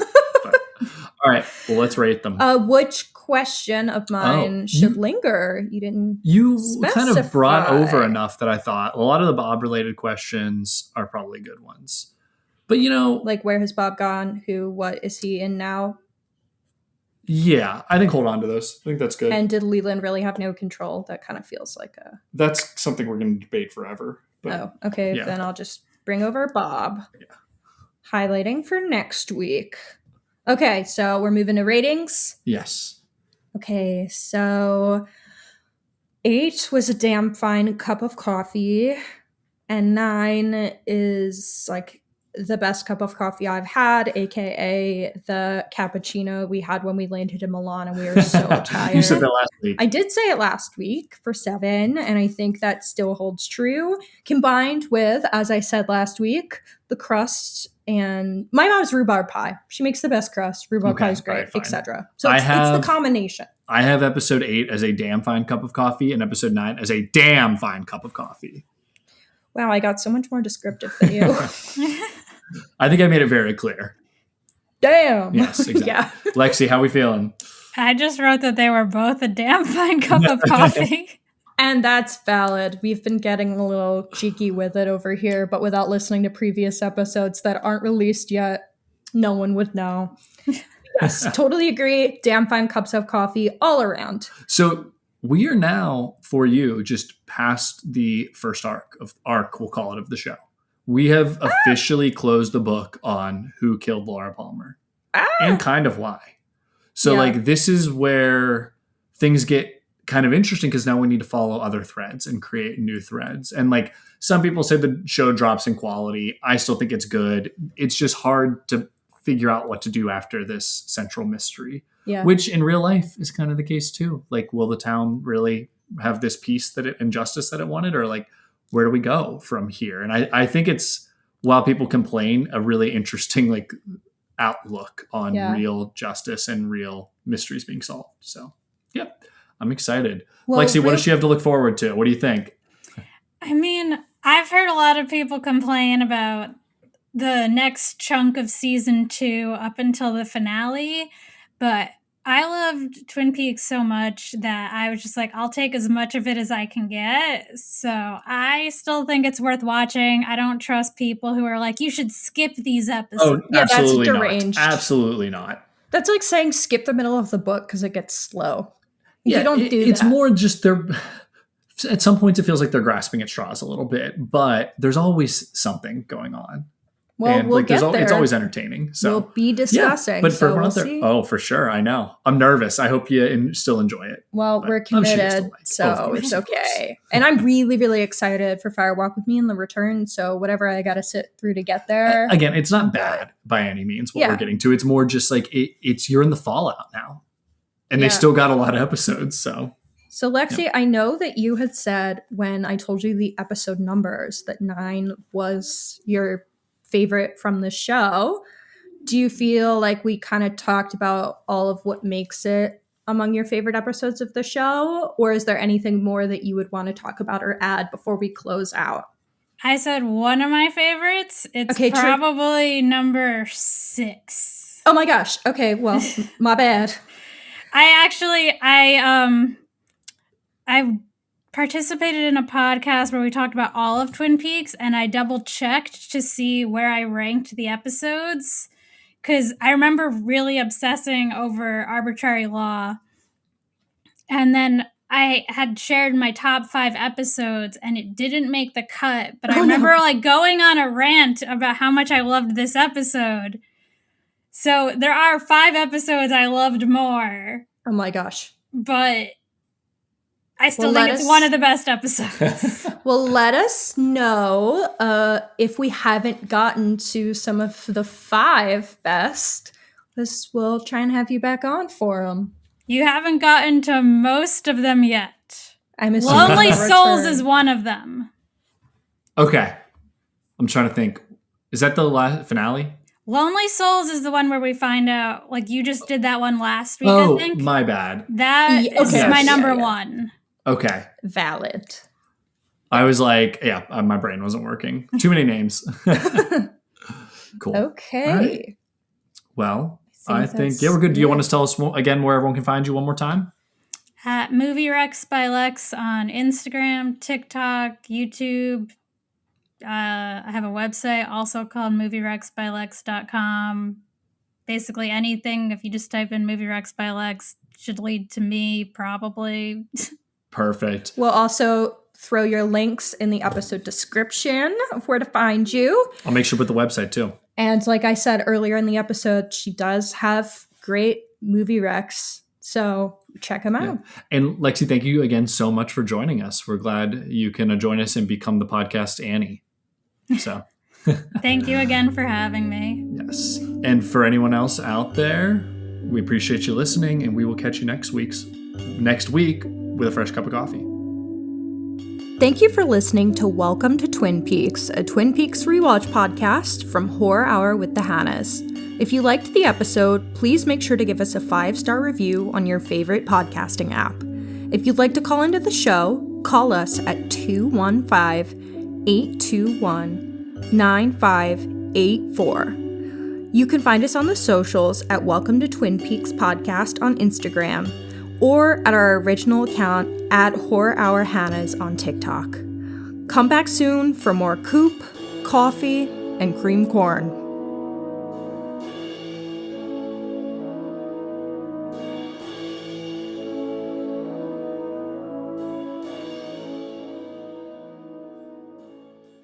All right. Well, let's rate them. Which question of mine should linger? You didn't. You specify. Kind of brought over enough that I thought a lot of the Bob related questions are probably good ones. But like where has Bob gone? Who? What is he in now? Yeah, I think hold on to those. I think that's good. And did Leland really have no control? That kind of feels like a... That's something we're going to debate forever. But okay. Yeah. Then I'll just bring over Bob. Yeah. Highlighting for next week. Okay, so we're moving to ratings. Yes. Okay, so 8 was a damn fine cup of coffee, and 9 is like the best cup of coffee I've had, aka the cappuccino we had when we landed in Milan and we were so tired. You said that last week. I did say it last week for 7, and I think that still holds true. Combined with, as I said last week, the crust and my mom's rhubarb pie. She makes the best crust. Rhubarb pie is great, etc. So it's the combination. I have episode 8 as a damn fine cup of coffee and episode 9 as a damn fine cup of coffee. Wow, I got so much more descriptive than you. I think I made it very clear. Damn. Yes, exactly. Yeah. Lexi, how we feeling? I just wrote that they were both a damn fine cup of coffee. And that's valid. We've been getting a little cheeky with it over here, but without listening to previous episodes that aren't released yet, no one would know. Yes, totally agree. Damn fine cups of coffee all around. So we are now, for you, just past the first arc, we'll call it, of the show. We have officially closed the book on who killed Laura Palmer and kind of why. So like this is where things get kind of interesting, because now we need to follow other threads and create new threads. And like some people say the show drops in quality. I still think it's good. It's just hard to figure out what to do after this central mystery, which in real life is kind of the case too. Like, will the town really have this peace and justice that it wanted, or like, where do we go from here? And I think it's, while people complain, a really interesting like outlook on real justice and real mysteries being solved. So I'm excited. Well, Lexi, what does she have to look forward to? What do you think? I mean, I've heard a lot of people complain about the next chunk of season 2 up until the finale, but I loved Twin Peaks so much that I was just like, I'll take as much of it as I can get. So I still think it's worth watching. I don't trust people who are like, you should skip these episodes. Oh, absolutely that's deranged. Not. Absolutely not. That's like saying skip the middle of the book because it gets slow. Yeah, you don't do it's that. more just at some points it feels like they're grasping at straws a little bit, but there's always something going on. Well, and we'll get there. It's always entertaining. So we'll be discussing. But for so everyone we'll out there, see. oh, for sure. I know. I'm nervous. I hope you still enjoy it. Well, we're committed, so it's okay. And I'm really, really excited for Fire Walk with Me and The Return. So whatever I got to sit through to get there. Again, it's not bad by any means what we're getting to. It's more just like it's you're in the fallout now. And they still got a lot of episodes, so. So Lexi, I know that you had said when I told you the episode numbers that 9 was your favorite from the show. Do you feel like we kind of talked about all of what makes it among your favorite episodes of the show? Or is there anything more that you would want to talk about or add before we close out? I said one of my favorites. It's probably number 6. Oh my gosh. Okay, well, my bad. I participated in a podcast where we talked about all of Twin Peaks, and I double checked to see where I ranked the episodes, because I remember really obsessing over Arbitrary Law, and then I had shared my top 5 episodes and it didn't make the cut, but I remember like going on a rant about how much I loved this episode. So there are 5 episodes I loved more. Oh my gosh. But I still think it's one of the best episodes. Well, let us know if we haven't gotten to some of the 5 best. We'll try and have you back on for them. You haven't gotten to most of them yet. I'm assuming Lonely Souls is one of them. Okay. I'm trying to think. Is that the last finale? Lonely Souls is the one where we find out, like, you just did that one last week, I think. Oh, my bad. That is my number 1. Okay. Valid. I was like, my brain wasn't working. Too many names. Cool. Okay. Right. Well, I think we're good. Do you want to tell us again where everyone can find you one more time? At Movie Recs by Lex on Instagram, TikTok, YouTube. I have a website also called movierecsbylex.com. Basically anything, if you just type in Movie Recs by Lex, should lead to me, probably. Perfect. We'll also throw your links in the episode description of where to find you. I'll make sure to put the website too. And like I said earlier in the episode, she does have great movie recs. So check them out. Yeah. And Lexi, thank you again so much for joining us. We're glad you can join us and become the podcast Annie. So thank you again for having me. Yes. And for anyone else out there, we appreciate you listening, and we will catch you next week with a fresh cup of coffee. Thank you for listening to Welcome to Twin Peaks, a Twin Peaks rewatch podcast from Horror Hour with the Hannas. If you liked the episode, please make sure to give us a 5-star review on your favorite podcasting app. If you'd like to call into the show, call us at 215-821-9584. You can find us on the socials at Welcome to Twin Peaks Podcast on Instagram, or at our original account at Horror Hour Hannah's on TikTok. Come back soon for more coop, coffee, and cream corn.